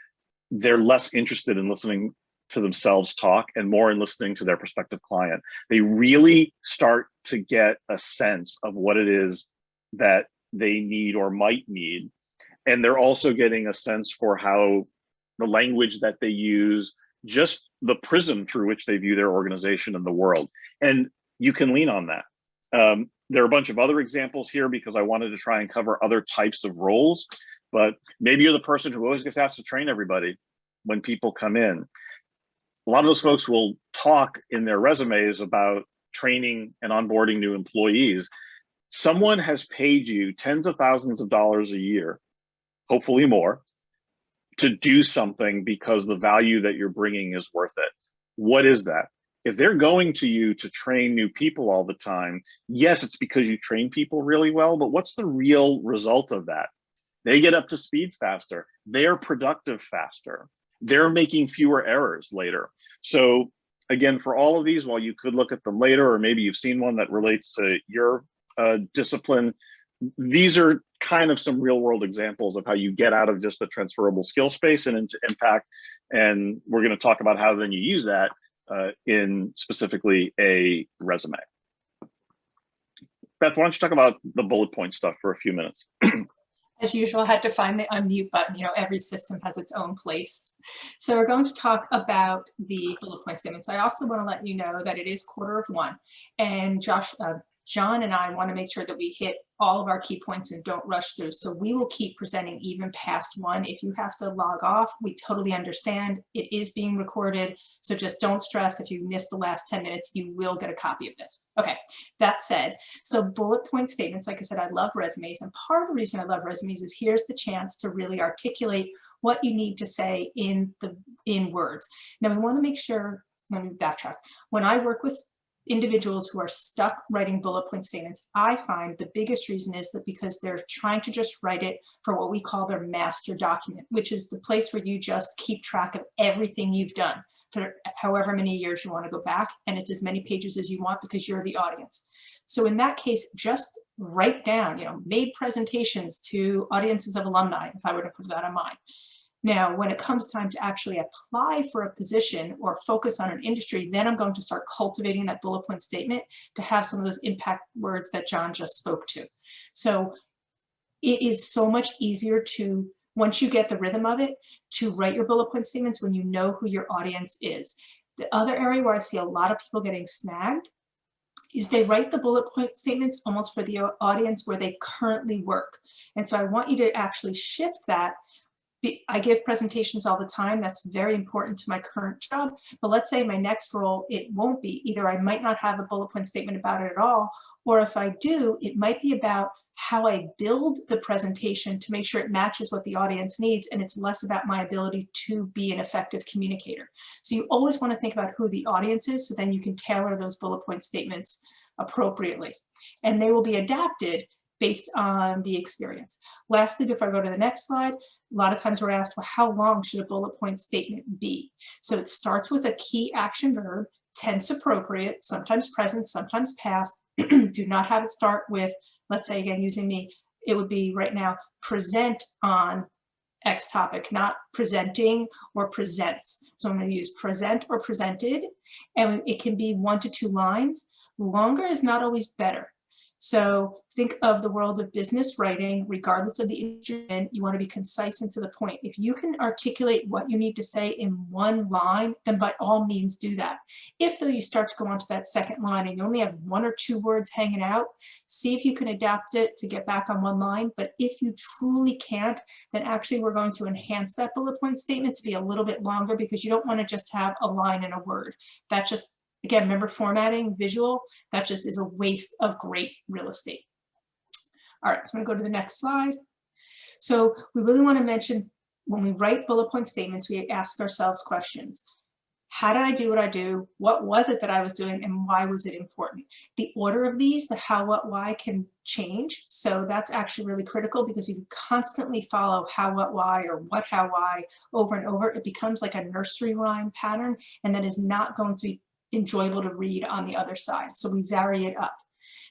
they're less interested in listening to themselves talk and more in listening to their prospective client. They really start to get a sense of what it is that they need or might need. And they're also getting a sense for how the language that they use, just the prism through which they view their organization and the world. And you can lean on that. There are a bunch of other examples here because I wanted to try and cover other types of roles, but maybe you're the person who always gets asked to train everybody when people come in. A lot of those folks will talk in their resumes about training and onboarding new employees. Someone has paid you tens of thousands of dollars a year, hopefully more, to do something because the value that you're bringing is worth it. What is that? If they're going to you to train new people all the time, yes, it's because you train people really well, but what's the real result of that? They get up to speed faster. They're productive faster. They're making fewer errors later. So again, for all of these, while you could look at them later, or maybe you've seen one that relates to your discipline, these are kind of some real world examples of how you get out of just the transferable skill space and into impact. And we're going to talk about how then you use that in specifically a resume. Beth, why don't you talk about the bullet point stuff for a few minutes? As usual, I had to find the unmute button. You know, every system has its own place. So we're going to talk about the bullet point statements. I also want to let you know that it is 1:15, and John and I want to make sure that we hit all of our key points and don't rush through. So we will keep presenting even past 1. If you have to log off, we totally understand. It is being recorded, so just don't stress. If you miss the last 10 minutes, you will get a copy of this. Okay, that said, so bullet point statements, like I said, I love resumes, and part of the reason I love resumes is here's the chance to really articulate what you need to say in words. Now we want to make sure, let me backtrack. When I work with individuals who are stuck writing bullet point statements, I find the biggest reason is that because they're trying to just write it for what we call their master document, which is the place where you just keep track of everything you've done for however many years you want to go back, and it's as many pages as you want because you're the audience. So in that case, just write down, made presentations to audiences of alumni, if I were to put that on mine. Now, when it comes time to actually apply for a position or focus on an industry, then I'm going to start cultivating that bullet point statement to have some of those impact words that John just spoke to. So it is so much easier to, once you get the rhythm of it, to write your bullet point statements when you know who your audience is. The other area where I see a lot of people getting snagged is they write the bullet point statements almost for the audience where they currently work. And so I want you to actually shift that. I give presentations all the time. That's very important to my current job. But let's say my next role, it won't be. Either I might not have a bullet point statement about it at all, or if I do, it might be about how I build the presentation to make sure it matches what the audience needs, and it's less about my ability to be an effective communicator. So you always want to think about who the audience is, so then you can tailor those bullet point statements appropriately. And they will be adapted based on the experience. Lastly, before I go to the next slide, a lot of times we're asked, well, how long should a bullet point statement be? So it starts with a key action verb, tense appropriate, sometimes present, sometimes past. Do not have it start with, let's say again, using me, it would be right now, present on X topic, not presenting or presents. So I'm going to use present or presented, and it can be 1 to 2 lines. Longer is not always better. So think of the world of business writing, regardless of the industry, and you want to be concise and to the point. If you can articulate what you need to say in 1 line, then by all means do that. If though you start to go on to that second line and you only have 1 or 2 words hanging out, see if you can adapt it to get back on 1 line. But if you truly can't, then actually we're going to enhance that bullet point statement to be a little bit longer, because you don't want to just have a line and a word. That just, again, remember formatting, visual, that just is a waste of great real estate. All right, so I'm gonna go to the next slide. So we really wanna mention, when we write bullet point statements, we ask ourselves questions. How did I do what I do? What was it that I was doing, and why was it important? The order of these, the how, what, why, can change. So that's actually really critical, because if you constantly follow how, what, why, or what, how, why over and over, it becomes like a nursery rhyme pattern, and that is not going to be enjoyable to read on the other side. So we vary it up.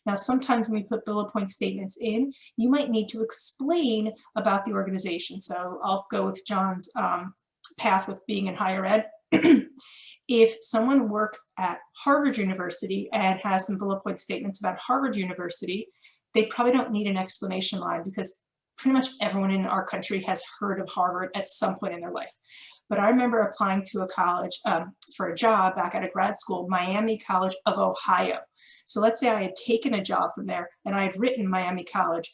Now, sometimes when we put bullet point statements in, you might need to explain about the organization. So I'll go with John's path with being in higher ed. If someone works at Harvard University and has some bullet point statements about Harvard University, they probably don't need an explanation line, because pretty much everyone in our country has heard of Harvard at some point in their life. But I remember applying to a college for a job back at a grad school, Miami College of Ohio. So let's say I had taken a job from there and I had written Miami College.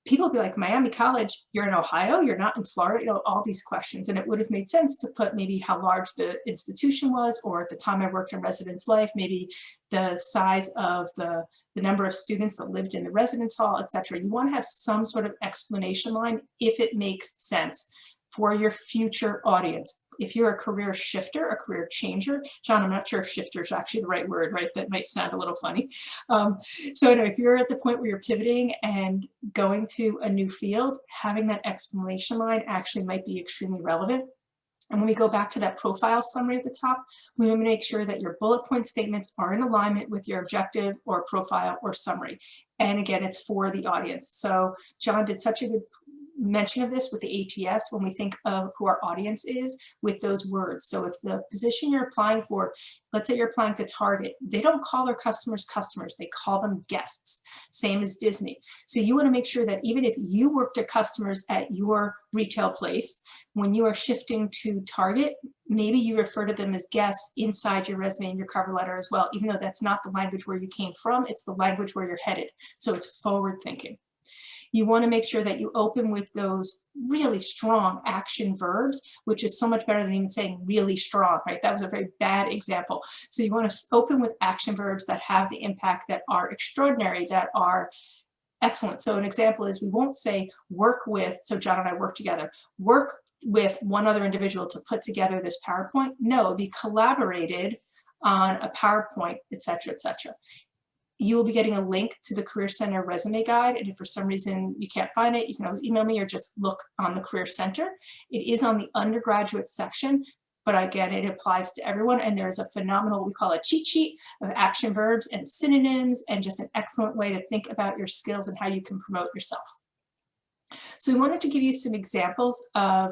People would be like, Miami College, you're in Ohio, you're not in Florida, all these questions. And it would have made sense to put maybe how large the institution was, or at the time I worked in residence life, maybe the size of the number of students that lived in the residence hall, etc. You want to have some sort of explanation line if it makes sense for your future audience. If you're a career shifter, a career changer, John, I'm not sure if shifter is actually the right word, right? That might sound a little funny. So anyway, if you're at the point where you're pivoting and going to a new field, having that explanation line actually might be extremely relevant. And when we go back to that profile summary at the top, we want to make sure that your bullet point statements are in alignment with your objective or profile or summary. And again, it's for the audience. So John did such a good mention of this with the ATS when we think of who our audience is with those words. So if the position you're applying for, let's say you're applying to Target, they don't call their customers customers, they call them guests, same as Disney. So you want to make sure that even if you worked at customers at your retail place, when you are shifting to Target, maybe you refer to them as guests inside your resume and your cover letter as well, even though that's not the language where you came from, it's the language where you're headed. So it's forward thinking. You want to make sure that you open with those really strong action verbs, which is so much better than even saying really strong, right? That was a very bad example. So you want to open with action verbs that have the impact, that are extraordinary, that are excellent. So an example is, we won't say work with, so John and I work together, work with one other individual to put together this PowerPoint. No, it'd be collaborated on a PowerPoint, etc., etc. You will be getting a link to the Career Center resume guide, and if for some reason you can't find it, you can always email me or just look on the Career Center. It is on the undergraduate section, but again, it applies to everyone, and there's a phenomenal, we call a cheat sheet of action verbs and synonyms, and just an excellent way to think about your skills and how you can promote yourself. So we wanted to give you some examples of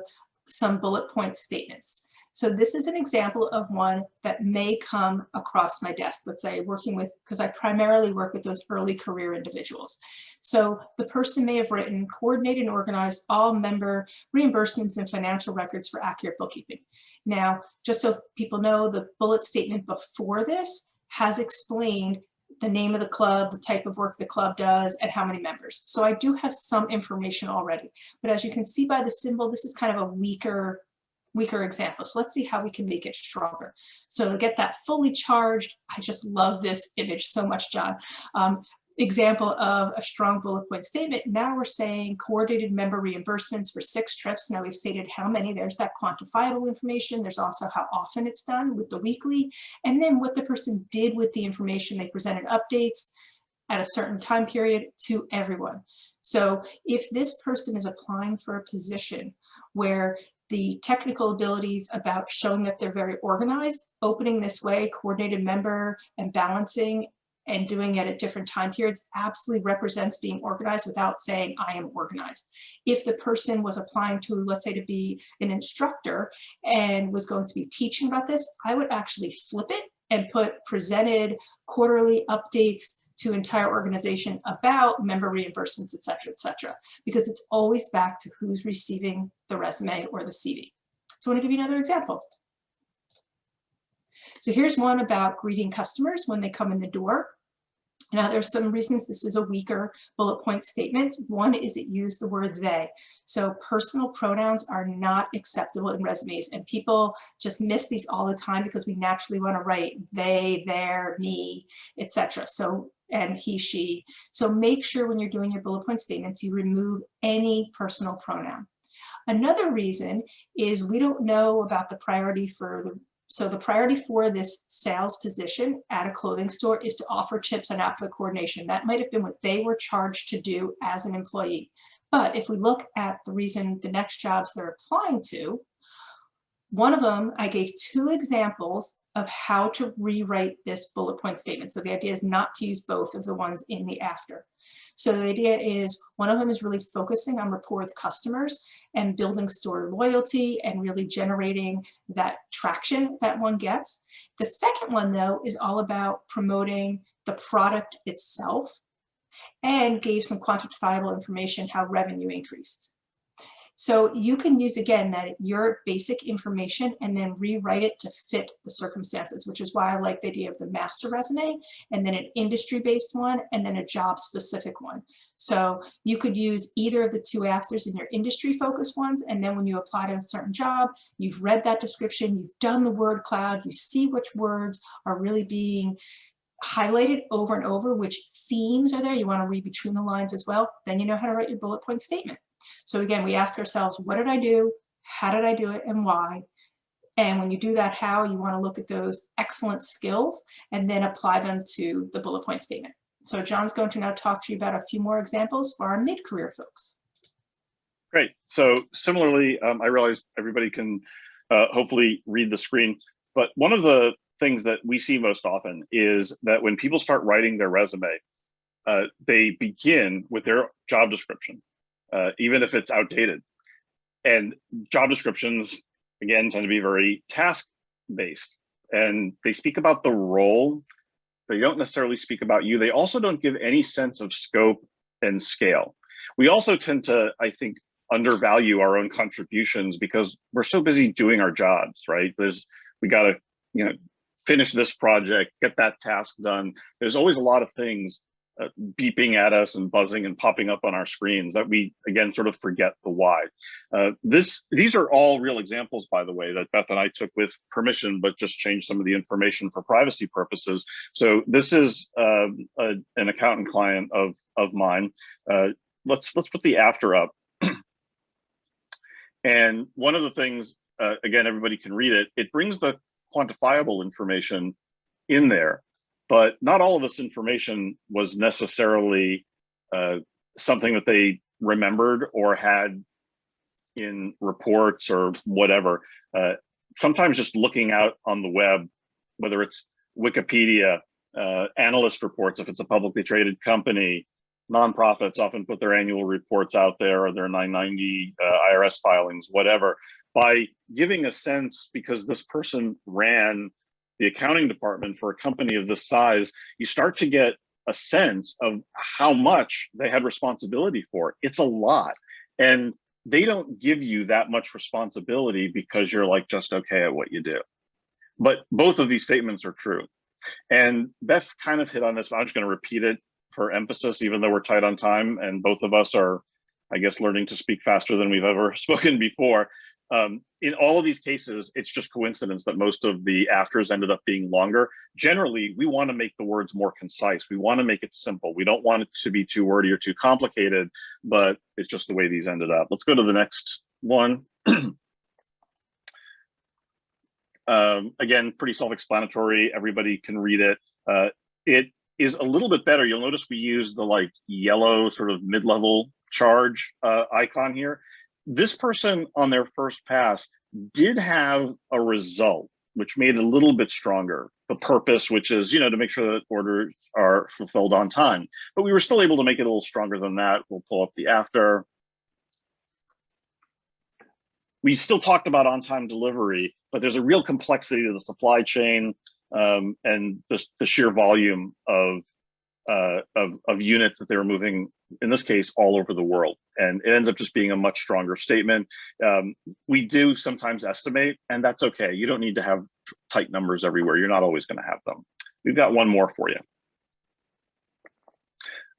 some bullet point statements. So this is an example of one that may come across my desk, let's say working with, because I primarily work with those early career individuals. So the person may have written, coordinated and organized all member reimbursements and financial records for accurate bookkeeping. Now, just so people know, the bullet statement before this has explained the name of the club, the type of work the club does, and how many members. So I do have some information already, but as you can see by the symbol, this is kind of a weaker example. So let's see how we can make it stronger. So to get that fully charged, I just love this image so much, John. Example of a strong bullet point statement. Now we're saying coordinated member reimbursements for 6 trips. Now we've stated how many. There's that quantifiable information. There's also how often it's done with the weekly, and then what the person did with the information. They presented updates at a certain time period to everyone. So if this person is applying for a position where the technical abilities about showing that they're very organized, opening this way, coordinated member and balancing and doing it at different time periods absolutely represents being organized without saying I am organized. If the person was applying to, let's say, to be an instructor and was going to be teaching about this, I would actually flip it and put presented quarterly updates to entire organization about member reimbursements, etc., because it's always back to who's receiving the resume or the CV. So I want to give you another example. So here's one about greeting customers when they come in the door. Now there's some reasons this is a weaker bullet point statement. One is it used the word they. So personal pronouns are not acceptable in resumes, and people just miss these all the time because we naturally want to write they, their, me, etc. So, and he, she. So make sure when you're doing your bullet point statements, you remove any personal pronoun. Another reason is we don't know about the priority for the So the priority for this sales position at a clothing store is to offer tips on outfit coordination. That might have been what they were charged to do as an employee. But if we look at the reason the next jobs they're applying to, one of them, I gave 2 examples of how to rewrite this bullet point statement. So the idea is not to use both of the ones in the after. So the idea is one of them is really focusing on rapport with customers and building store loyalty and really generating that traction that one gets. The second one, though, is all about promoting the product itself and gave some quantifiable information how revenue increased. So you can use, again, that your basic information and then rewrite it to fit the circumstances, which is why I like the idea of the master resume and then an industry-based one and then a job-specific one. So you could use either of the 2 afters in your industry-focused ones, and then when you apply to a certain job, you've read that description, you've done the word cloud, you see which words are really being highlighted over and over, which themes are there, you want to read between the lines as well, then you know how to write your bullet point statement. So again, we ask ourselves, what did I do? How did I do it and why? And when you do that how, you want to look at those excellent skills and then apply them to the bullet point statement. So John's going to now talk to you about a few more examples for our mid-career folks. Great. So similarly, I realize everybody can hopefully read the screen, but one of the things that we see most often is that when people start writing their resume, they begin with their job description. Even if it's outdated. And job descriptions, again, tend to be very task-based. And they speak about the role. They don't necessarily speak about you. They also don't give any sense of scope and scale. We also tend to, I think, undervalue our own contributions because we're so busy doing our jobs, right? We got to, finish this project, get that task done. There's always a lot of things beeping at us and buzzing and popping up on our screens, that we, again, sort of forget the why. These are all real examples, by the way, that Beth and I took with permission, but just changed some of the information for privacy purposes. So this is an accountant client of mine. Let's put the after up. And one of the things, again, everybody can read it, it brings the quantifiable information in there. But not all of this information was necessarily something that they remembered or had in reports or whatever. Sometimes just looking out on the web, whether it's Wikipedia, analyst reports, if it's a publicly traded company, nonprofits often put their annual reports out there or their 990 IRS filings, whatever. By giving a sense, because this person ran the accounting department for a company of this size, you start to get a sense of how much they had responsibility for. It's a lot. And they don't give you that much responsibility because you're like just okay at what you do. But both of these statements are true. And Beth kind of hit on this, but I'm just going to repeat it for emphasis, even though we're tight on time and both of us are, I guess, learning to speak faster than we've ever spoken before. In all of these cases, it's just coincidence that most of the afters ended up being longer. Generally, we want to make the words more concise. We want to make it simple. We don't want it to be too wordy or too complicated, but it's just the way these ended up. Let's go to the next one. Again, pretty self-explanatory. Everybody can read it. It is a little bit better. You'll notice we use the like yellow sort of mid-level charge icon here. This person on their first pass did have a result, which made it a little bit stronger. The purpose, which is, to make sure that orders are fulfilled on time. But we were still able to make it a little stronger than that. We'll pull up the after. We still talked about on-time delivery, but there's a real complexity to the supply chain and the sheer volume of units that they were moving, in this case, all over the world. And it ends up just being a much stronger statement. We do sometimes estimate, and that's okay. You don't need to have tight numbers everywhere. You're not always going to have them. We've got one more for you.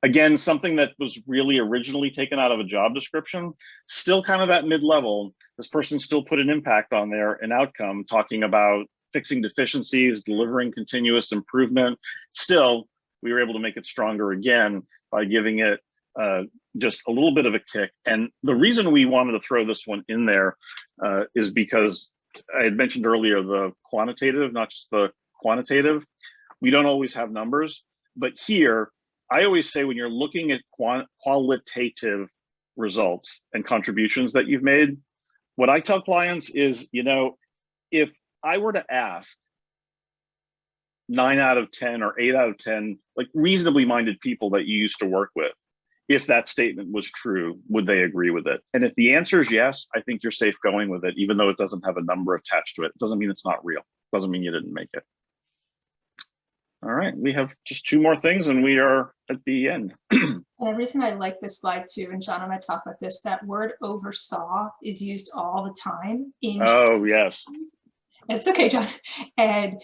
Again, something that was really originally taken out of a job description, still kind of at mid-level. This person still put an impact on there, an outcome, talking about fixing deficiencies, delivering continuous improvement. Still, we were able to make it stronger again by giving it just a little bit of a kick. And the reason we wanted to throw this one in there is because I had mentioned earlier the quantitative, not just the quantitative. We don't always have numbers, but here, I always say when you're looking at qualitative results and contributions that you've made, what I tell clients is, if I were to ask 9 out of 10 or 8 out of 10, like reasonably minded people that you used to work with, if that statement was true, would they agree with it? And if the answer is yes, I think you're safe going with it, even though it doesn't have a number attached to it. It doesn't mean it's not real. It doesn't mean you didn't make it. All right, we have just 2 more things and we are at the end. And the reason I like this slide too, and John and I talk about this, that word oversaw is used all the time in. Oh, yes. It's okay, John. And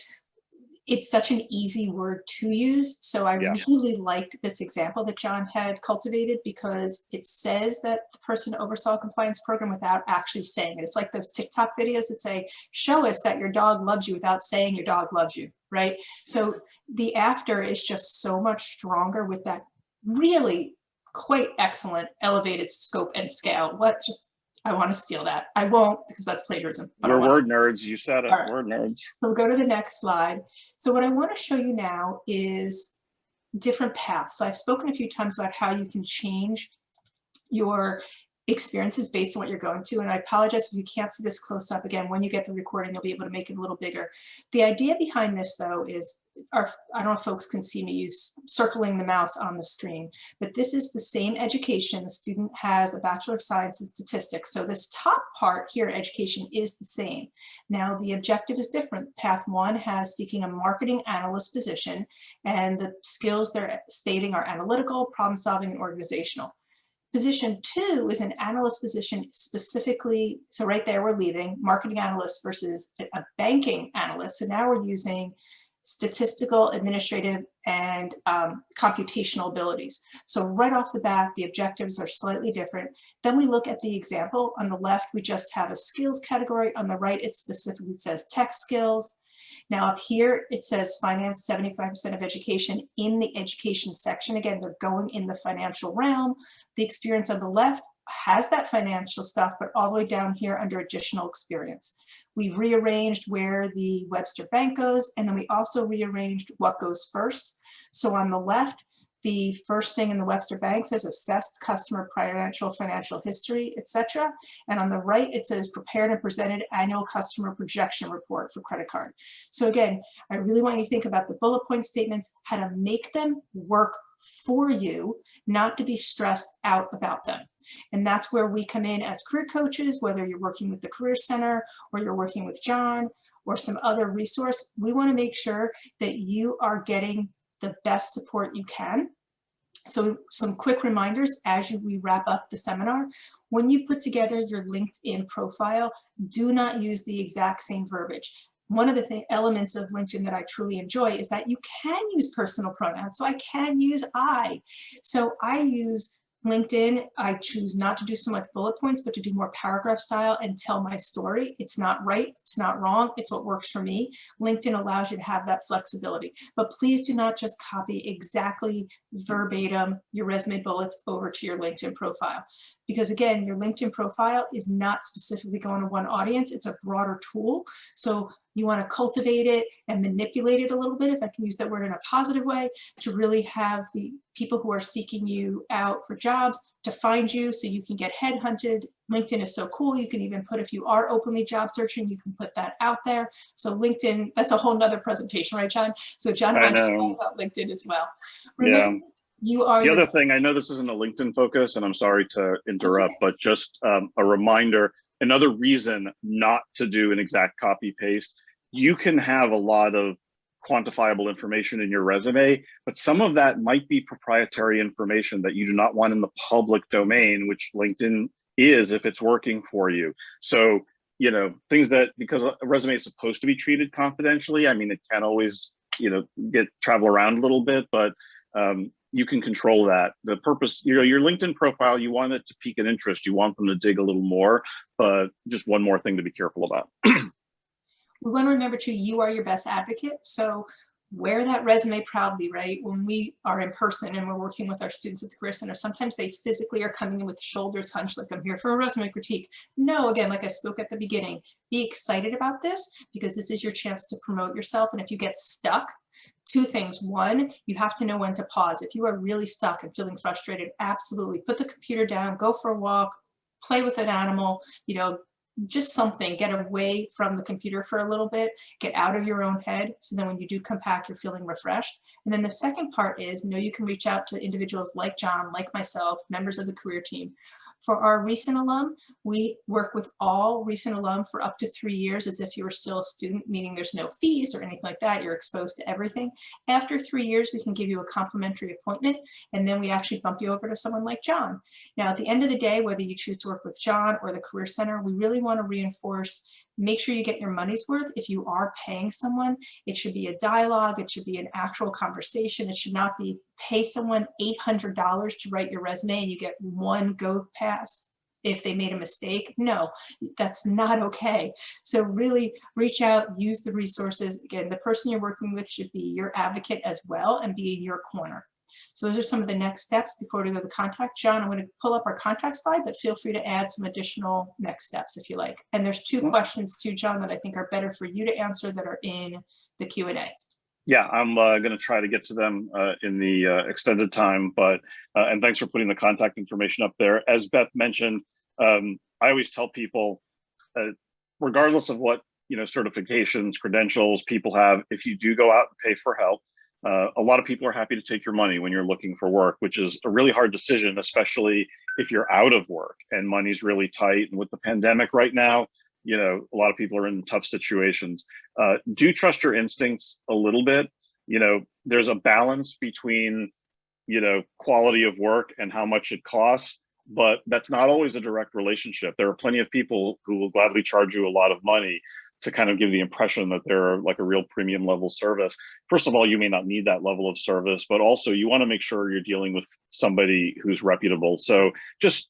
it's such an easy word to use. So I really liked this example that John had cultivated because it says that the person oversaw a compliance program without actually saying it. It's like those TikTok videos that say, show us that your dog loves you without saying your dog loves you, right? So the after is just so much stronger with that really quite excellent elevated scope and scale. I want to steal that. I won't because that's plagiarism. We're word nerds. You said it. Right. Word nerds. So we'll go to the next slide. So what I want to show you now is different paths. So I've spoken a few times about how you can change your experiences based on what you're going to. And I apologize if you can't see this close up. Again, when you get the recording, you'll be able to make it a little bigger. The idea behind this, though, is, I don't know if folks can see me use circling the mouse on the screen, but this is the same education. The student has a Bachelor of Science in Statistics. So this top part here, education, is the same. Now, the objective is different. Path 1 has seeking a marketing analyst position, and the skills they're stating are analytical, problem solving, and organizational. Position 2 is an analyst position specifically, so right there we're leaving marketing analyst versus a banking analyst. So now we're using statistical, administrative, and computational abilities. So right off the bat, the objectives are slightly different. Then we look at the example. On the left, we just have a skills category. On the right, it specifically says tech skills. Now up here, it says finance, 75% of education in the education section. Again, they're going in the financial realm. The experience on the left has that financial stuff, but all the way down here under additional experience. We've rearranged where the Webster Bank goes, and then we also rearranged what goes first. So on the left, the first thing in the Webster Bank says assessed customer financial history, etc. And on the right, it says prepared and presented annual customer projection report for credit card. So again, I really want you to think about the bullet point statements, how to make them work for you, not to be stressed out about them. And that's where we come in as career coaches, whether you're working with the Career Center or you're working with John or some other resource. We want to make sure that you are getting the best support you can. So some quick reminders as we wrap up the seminar. When you put together your LinkedIn profile, do not use the exact same verbiage. One of the elements of LinkedIn that I truly enjoy is that you can use personal pronouns. So I can use I. So I use LinkedIn, I choose not to do so much bullet points, but to do more paragraph style and tell my story. It's not right, it's not wrong, it's what works for me. LinkedIn allows you to have that flexibility, but please do not just copy exactly verbatim your resume bullets over to your LinkedIn profile. Because again, your LinkedIn profile is not specifically going to one audience, it's a broader tool. So you want to cultivate it and manipulate it a little bit, if I can use that word in a positive way, to really have the people who are seeking you out for jobs to find you so you can get headhunted. LinkedIn is so cool. You can even put, if you are openly job searching, you can put that out there. So LinkedIn, that's a whole nother presentation, right, John? So John, I want to talk about LinkedIn as well. Remember, you are the other thing, I know this isn't a LinkedIn focus, and I'm sorry to interrupt, but just a reminder, another reason not to do an exact copy paste. You can have a lot of quantifiable information in your resume, but some of that might be proprietary information that you do not want in the public domain, which LinkedIn is if it's working for you. So, you know, things that, because a resume is supposed to be treated confidentially, I mean, it can always, you know, travel around a little bit, but you can control that. The purpose, you know, your LinkedIn profile, you want it to pique an interest. You want them to dig a little more, but just one more thing to be careful about. We want to remember too, you are your best advocate. So wear that resume proudly, right? When we are in person and we're working with our students at the Career Center, sometimes they physically are coming in with shoulders hunched, like I'm here for a resume critique. No, again, like I spoke at the beginning, be excited about this because this is your chance to promote yourself. And if you get stuck, two things. One, you have to know when to pause. If you are really stuck and feeling frustrated, absolutely put the computer down, go for a walk, play with an animal, you know, just something, get away from the computer for a little bit, get out of your own head. So then when you do come back, you're feeling refreshed. And then the second part is, know you can reach out to individuals like John, like myself, members of the career team. For our recent alum, we work with all recent alum for up to 3 years as if you were still a student, meaning there's no fees or anything like that. You're exposed to everything. After 3 years, we can give you a complimentary appointment, and then we actually bump you over to someone like John. Now, at the end of the day, whether you choose to work with John or the Career Center, we really want to reinforce, make sure you get your money's worth. If you are paying someone, it should be a dialogue, it should be an actual conversation. It should not be pay someone $800 to write your resume and you get one go pass if they made a mistake. No, that's not okay. So really reach out, use the resources. Again, the person you're working with should be your advocate as well and be in your corner. So those are some of the next steps before we go to the contact. John, I'm going to pull up our contact slide, but feel free to add some additional next steps if you like. And there's two questions too, John, that I think are better for you to answer that are in the Q&A. Yeah, I'm going to try to get to them in the extended time, but and thanks for putting the contact information up there. As Beth mentioned, I always tell people, regardless of what, you know, certifications, credentials people have, if you do go out and pay for help, a lot of people are happy to take your money when you're looking for work, which is a really hard decision, especially if you're out of work and money's really tight. And with the pandemic right now, you know, a lot of people are in tough situations. Do trust your instincts a little bit. You know, there's a balance between, you know, quality of work and how much it costs, but that's not always a direct relationship. There are plenty of people who will gladly charge you a lot of money. to kind of give the impression that they're like a real premium level service. First of all, you may not need that level of service, but also you want to make sure you're dealing with somebody who's reputable. So just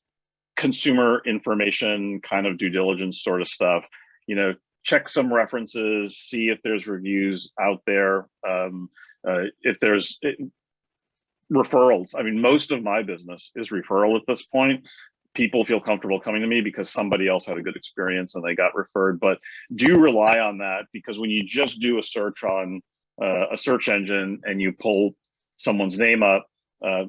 consumer information, kind of due diligence sort of stuff, you know, check some references, see if there's reviews out there, if there's referrals. I mean, most of my business is referral at this point. People feel comfortable coming to me because somebody else had a good experience and they got referred. But do rely on that, because when you just do a search on a search engine and you pull someone's name up, I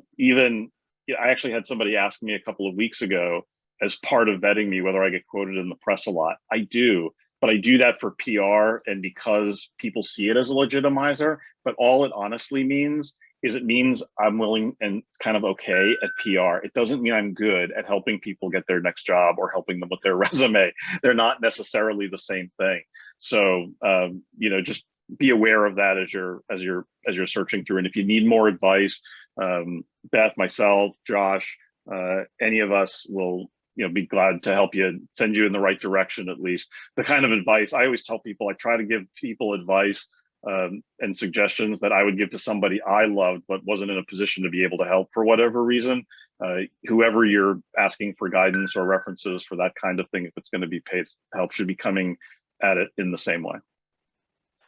actually had somebody ask me a couple of weeks ago as part of vetting me whether I get quoted in the press a lot. I do, but I do that for PR and because people see it as a legitimizer. But all it honestly means is it means I'm willing and kind of okay at PR. It doesn't mean I'm good at helping people get their next job or helping them with their resume. They're not necessarily the same thing. So, you know, just be aware of that as you're searching through. And if you need more advice, Beth, myself, Josh, any of us will, you know, be glad to help you, send you in the right direction. At least the kind of advice I always tell people, I try to give people advice and suggestions that I would give to somebody I loved but wasn't in a position to be able to help for whatever reason. Whoever you're asking for guidance or references for that kind of thing, if it's going to be paid help, should be coming at it in the same way.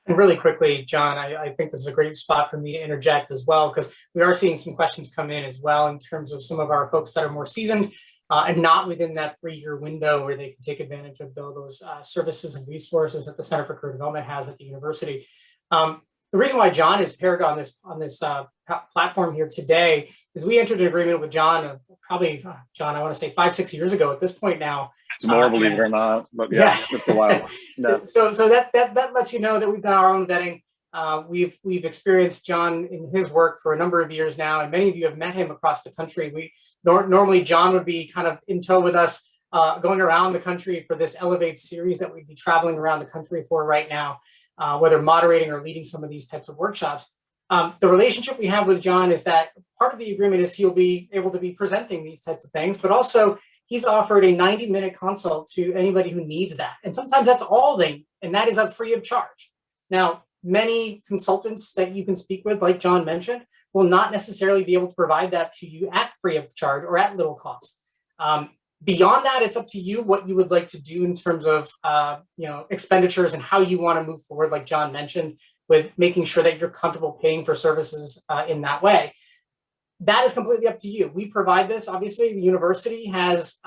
And really quickly, John, I think this is a great spot for me to interject as well, because we are seeing some questions come in as well in terms of some of our folks that are more seasoned and not within that 3-year window where they can take advantage of those services and resources that the Center for Career Development has at the university. The reason why John is paired on this platform here today is we entered an agreement with John probably, John, I want to say 5-6 years ago at this point now. It's more, believe it or not, but yeah. It's a while. No. So that lets you know that we've done our own vetting. We've experienced John in his work for a number of years now, and many of you have met him across the country. Normally John would be kind of in tow with us, going around the country for this Elevate series that we'd be traveling around the country for right now, whether moderating or leading some of these types of workshops. The relationship we have with John is that part of the agreement is he'll be able to be presenting these types of things, but also he's offered a 90-minute consult to anybody who needs that. And sometimes that's all they need, and that is free of charge. Now, many consultants that you can speak with, like John mentioned, will not necessarily be able to provide that to you at free of charge or at little cost. Beyond that, it's up to you what you would like to do in terms of expenditures and how you want to move forward, like John mentioned, with making sure that you're comfortable paying for services in that way. That is completely up to you. We provide this. Obviously, the university has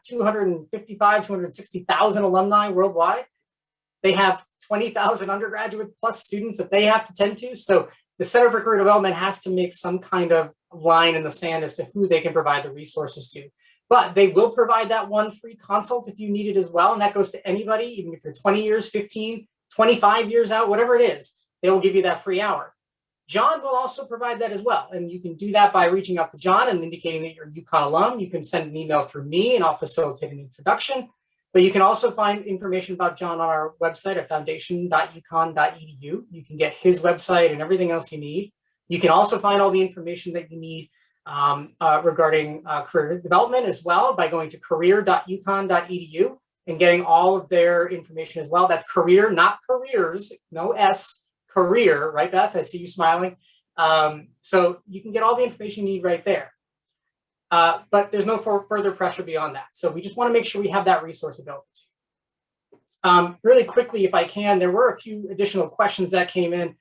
260,000 alumni worldwide. They have 20,000 undergraduate plus students that they have to tend to. So the Center for Career Development has to make some kind of line in the sand as to who they can provide the resources to. But they will provide that one free consult if you need it as well. And that goes to anybody, even if you're 20 years, 15, 25 years out, whatever it is, they will give you that free hour. John will also provide that as well. And you can do that by reaching out to John and indicating that you're a UConn alum. You can send an email through me and I'll facilitate an introduction. But you can also find information about John on our website at foundation.ukon.edu. You can get his website and everything else you need. You can also find all the information that you need regarding career development as well by going to career.ukon.edu and getting all of their information as well. That's career, not careers, no S, career, right, Beth? I see you smiling. So you can get all the information you need right there. But there's no further pressure beyond that. So we just want to make sure we have that resource available to you. Really quickly, if I can, there were a few additional questions that came in.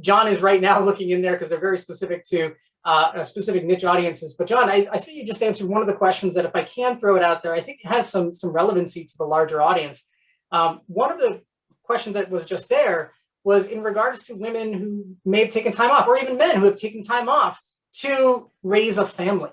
John is right now looking in there because they're very specific to specific niche audiences. But John, I see you just answered one of the questions that if I can throw it out there, I think it has some relevancy to the larger audience. One of the questions that was just there was in regards to women who may have taken time off, or even men who have taken time off to raise a family.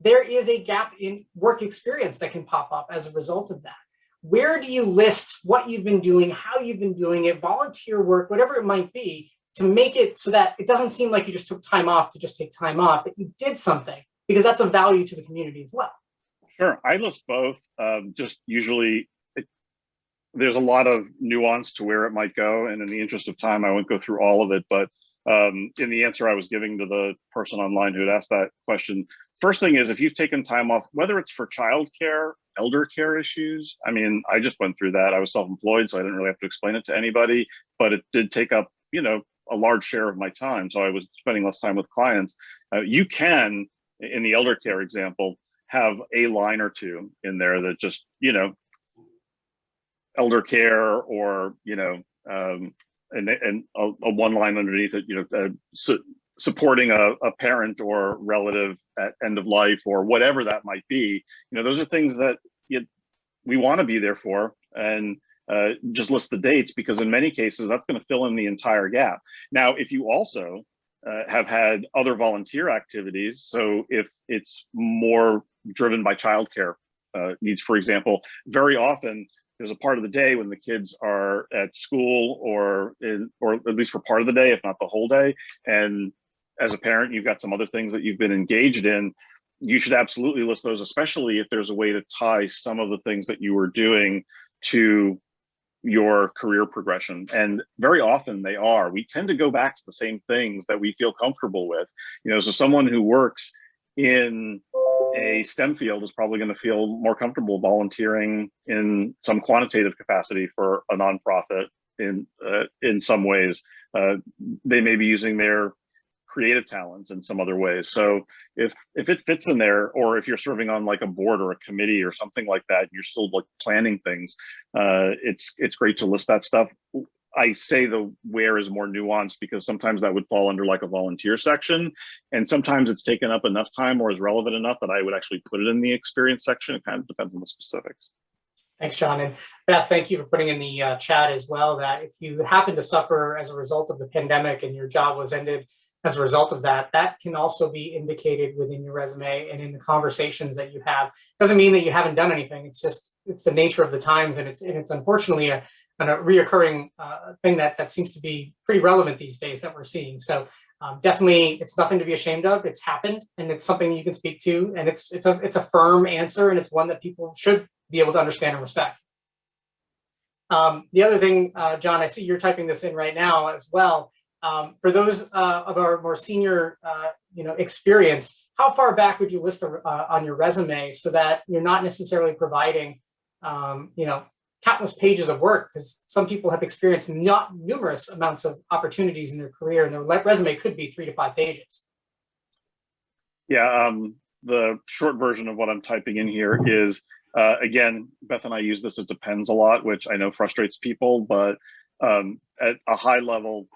There is a gap in work experience that can pop up as a result of that. Where do you list what you've been doing, how you've been doing it, volunteer work, whatever it might be, to make it so that it doesn't seem like you just took time off to just take time off, but you did something, because that's of value to the community as well. Sure, I list both. Just usually, there's a lot of nuance to where it might go, and in the interest of time, I won't go through all of it, but in the answer I was giving to the person online who had asked that question. First thing is, if you've taken time off, whether it's for childcare, elder care issues, I mean, I just went through that. I was self-employed, so I didn't really have to explain it to anybody, but it did take up, you know, a large share of my time. So I was spending less time with clients. You can, in the elder care example, have a line or two in there that just, you know, elder care, or, you know, and a one line underneath it, you know, supporting a parent or relative at end of life, or whatever that might be. You know, those are things that we want to be there for, and just list the dates, because in many cases that's going to fill in the entire gap. Now, if you also have had other volunteer activities, so if it's more driven by childcare needs, for example, very often there's a part of the day when the kids are at school, or at least for part of the day, if not the whole day. And as a parent, you've got some other things that you've been engaged in. You should absolutely list those, especially if there's a way to tie some of the things that you were doing to your career progression. And very often they are. We tend to go back to the same things that we feel comfortable with. You know, so someone who works in a STEM field is probably going to feel more comfortable volunteering in some quantitative capacity for a nonprofit. In some ways, they may be using their creative talents in some other ways. So if it fits in there, or if you're serving on like a board or a committee or something like that, you're still like planning things, it's great to list that stuff. I say the where is more nuanced, because sometimes that would fall under like a volunteer section, and sometimes it's taken up enough time or is relevant enough that I would actually put it in the experience section. It kind of depends on the specifics. Thanks, John. And Beth, thank you for putting in the chat as well, that if you happen to suffer as a result of the pandemic and your job was ended as a result of that, that can also be indicated within your resume and in the conversations that you have. Doesn't mean that you haven't done anything. It's just, it's the nature of the times, and it's unfortunately a reoccurring thing that seems to be pretty relevant these days that we're seeing. So definitely, it's nothing to be ashamed of. It's happened, and it's something you can speak to, and it's a firm answer, and it's one that people should be able to understand and respect. The other thing, John, I see you're typing this in right now as well. For those of our more senior, experience, how far back would you list on your resume, so that you're not necessarily providing, countless pages of work, because some people have experienced not numerous amounts of opportunities in their career, and their resume could be 3 to 5 pages. Yeah, the short version of what I'm typing in here is, again, Beth and I use this, it depends a lot, which I know frustrates people, but at a high level,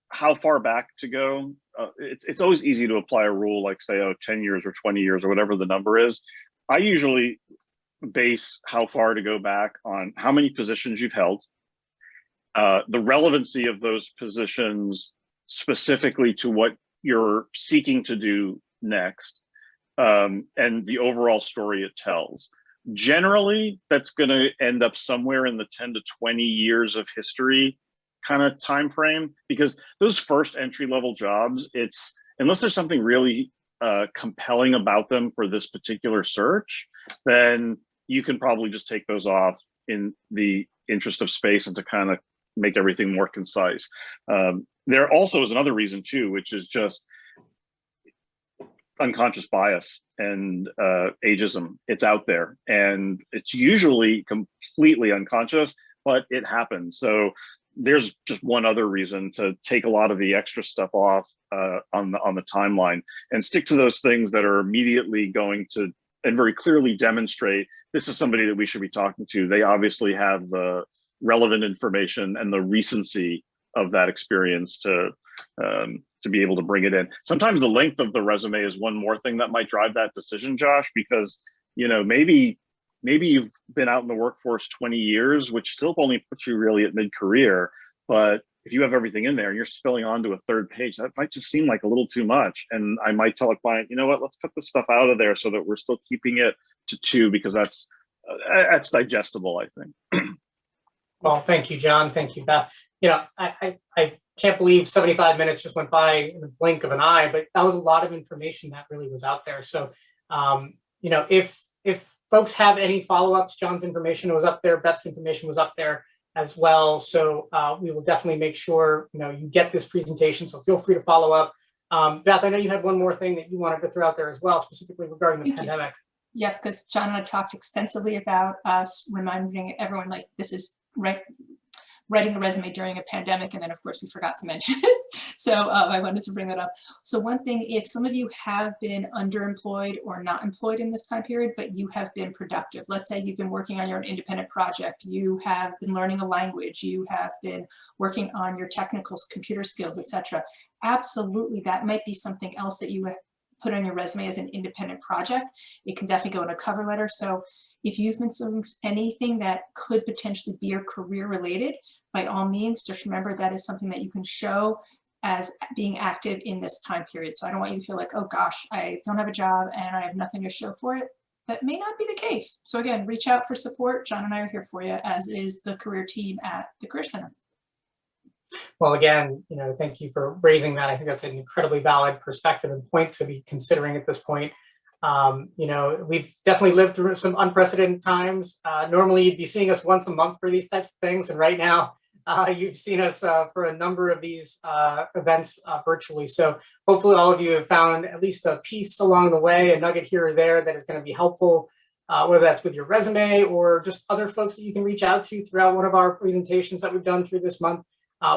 how far back to go? It's always easy to apply a rule like, say, 10 years or 20 years or whatever the number is. I usually base how far to go back on how many positions you've held, the relevancy of those positions specifically to what you're seeking to do next, and the overall story it tells. Generally, that's going to end up somewhere in the 10 to 20 years of history kind of time frame, because those first entry-level jobs, it's, unless there's something really compelling about them for this particular search, then you can probably just take those off in the interest of space and to kind of make everything more concise. There also is another reason too, which is just unconscious bias and ageism. It's out there, and it's usually completely unconscious, but it happens. So there's just one other reason to take a lot of the extra stuff off on the timeline, and stick to those things that are immediately going to and very clearly demonstrate this is somebody that we should be talking to. They obviously have the relevant information and the recency of that experience to be able to bring it in. Sometimes the length of the resume is one more thing that might drive that decision, Josh, because maybe you've been out in the workforce 20 years, which still only puts you really at mid-career. But if you have everything in there and you're spilling onto a third page, that might just seem like a little too much. And I might tell a client, you know what, let's cut this stuff out of there so that we're still keeping it to 2, because that's digestible, I think. Well, thank you, John. Thank you, Beth. I can't believe 75 minutes just went by in the blink of an eye, but that was a lot of information that really was out there. So, if folks have any follow-ups, John's information was up there, Beth's information was up there. as well. So we will definitely make sure, you get this presentation. So feel free to follow up. Beth, I know you had one more thing that you wanted to throw out there as well, specifically regarding the pandemic. Yeah, because John and I talked extensively about us reminding everyone, like, this is writing a resume during a pandemic, and then of course we forgot to mention it. So I wanted to bring that up. So one thing, if some of you have been underemployed or not employed in this time period, but you have been productive, let's say you've been working on your independent project, you have been learning a language, you have been working on your technical computer skills, etc. Absolutely, that might be something else that you put on your resume as an independent project. It can definitely go in a cover letter. So if you've been doing anything that could potentially be your career related, by all means, just remember that is something that you can show as being active in this time period. So I don't want you to feel like, oh gosh, I don't have a job and I have nothing to show for it. That may not be the case. So again, reach out for support. John and I are here for you, as is the career team at the Career Center. Well, again, thank you for raising that. I think that's an incredibly valid perspective and point to be considering at this point. We've definitely lived through some unprecedented times. Normally, you'd be seeing us once a month for these types of things, and right now, you've seen us for a number of these events virtually. So hopefully, all of you have found at least a piece along the way, a nugget here or there that is going to be helpful, whether that's with your resume or just other folks that you can reach out to throughout one of our presentations that we've done through this month.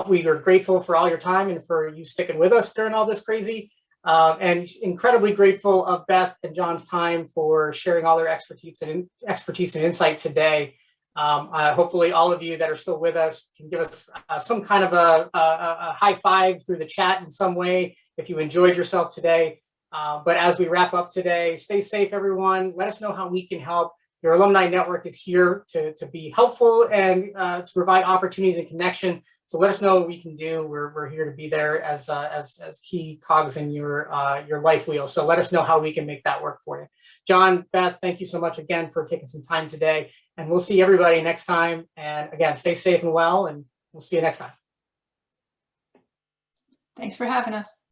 We are grateful for all your time and for you sticking with us during all this crazy, and incredibly grateful of Beth and John's time for sharing all their expertise and insight today. Hopefully all of you that are still with us can give us some kind of a high five through the chat in some way if you enjoyed yourself today. But as we wrap up today, stay safe, everyone. Let us know how we can help. Your alumni network is here to be helpful and to provide opportunities and connection. So let us know what we can do. We're here to be there as key cogs in your life wheel. So let us know how we can make that work for you. John, Beth, thank you so much again for taking some time today. And we'll see everybody next time. And again, stay safe and well, and we'll see you next time. Thanks for having us.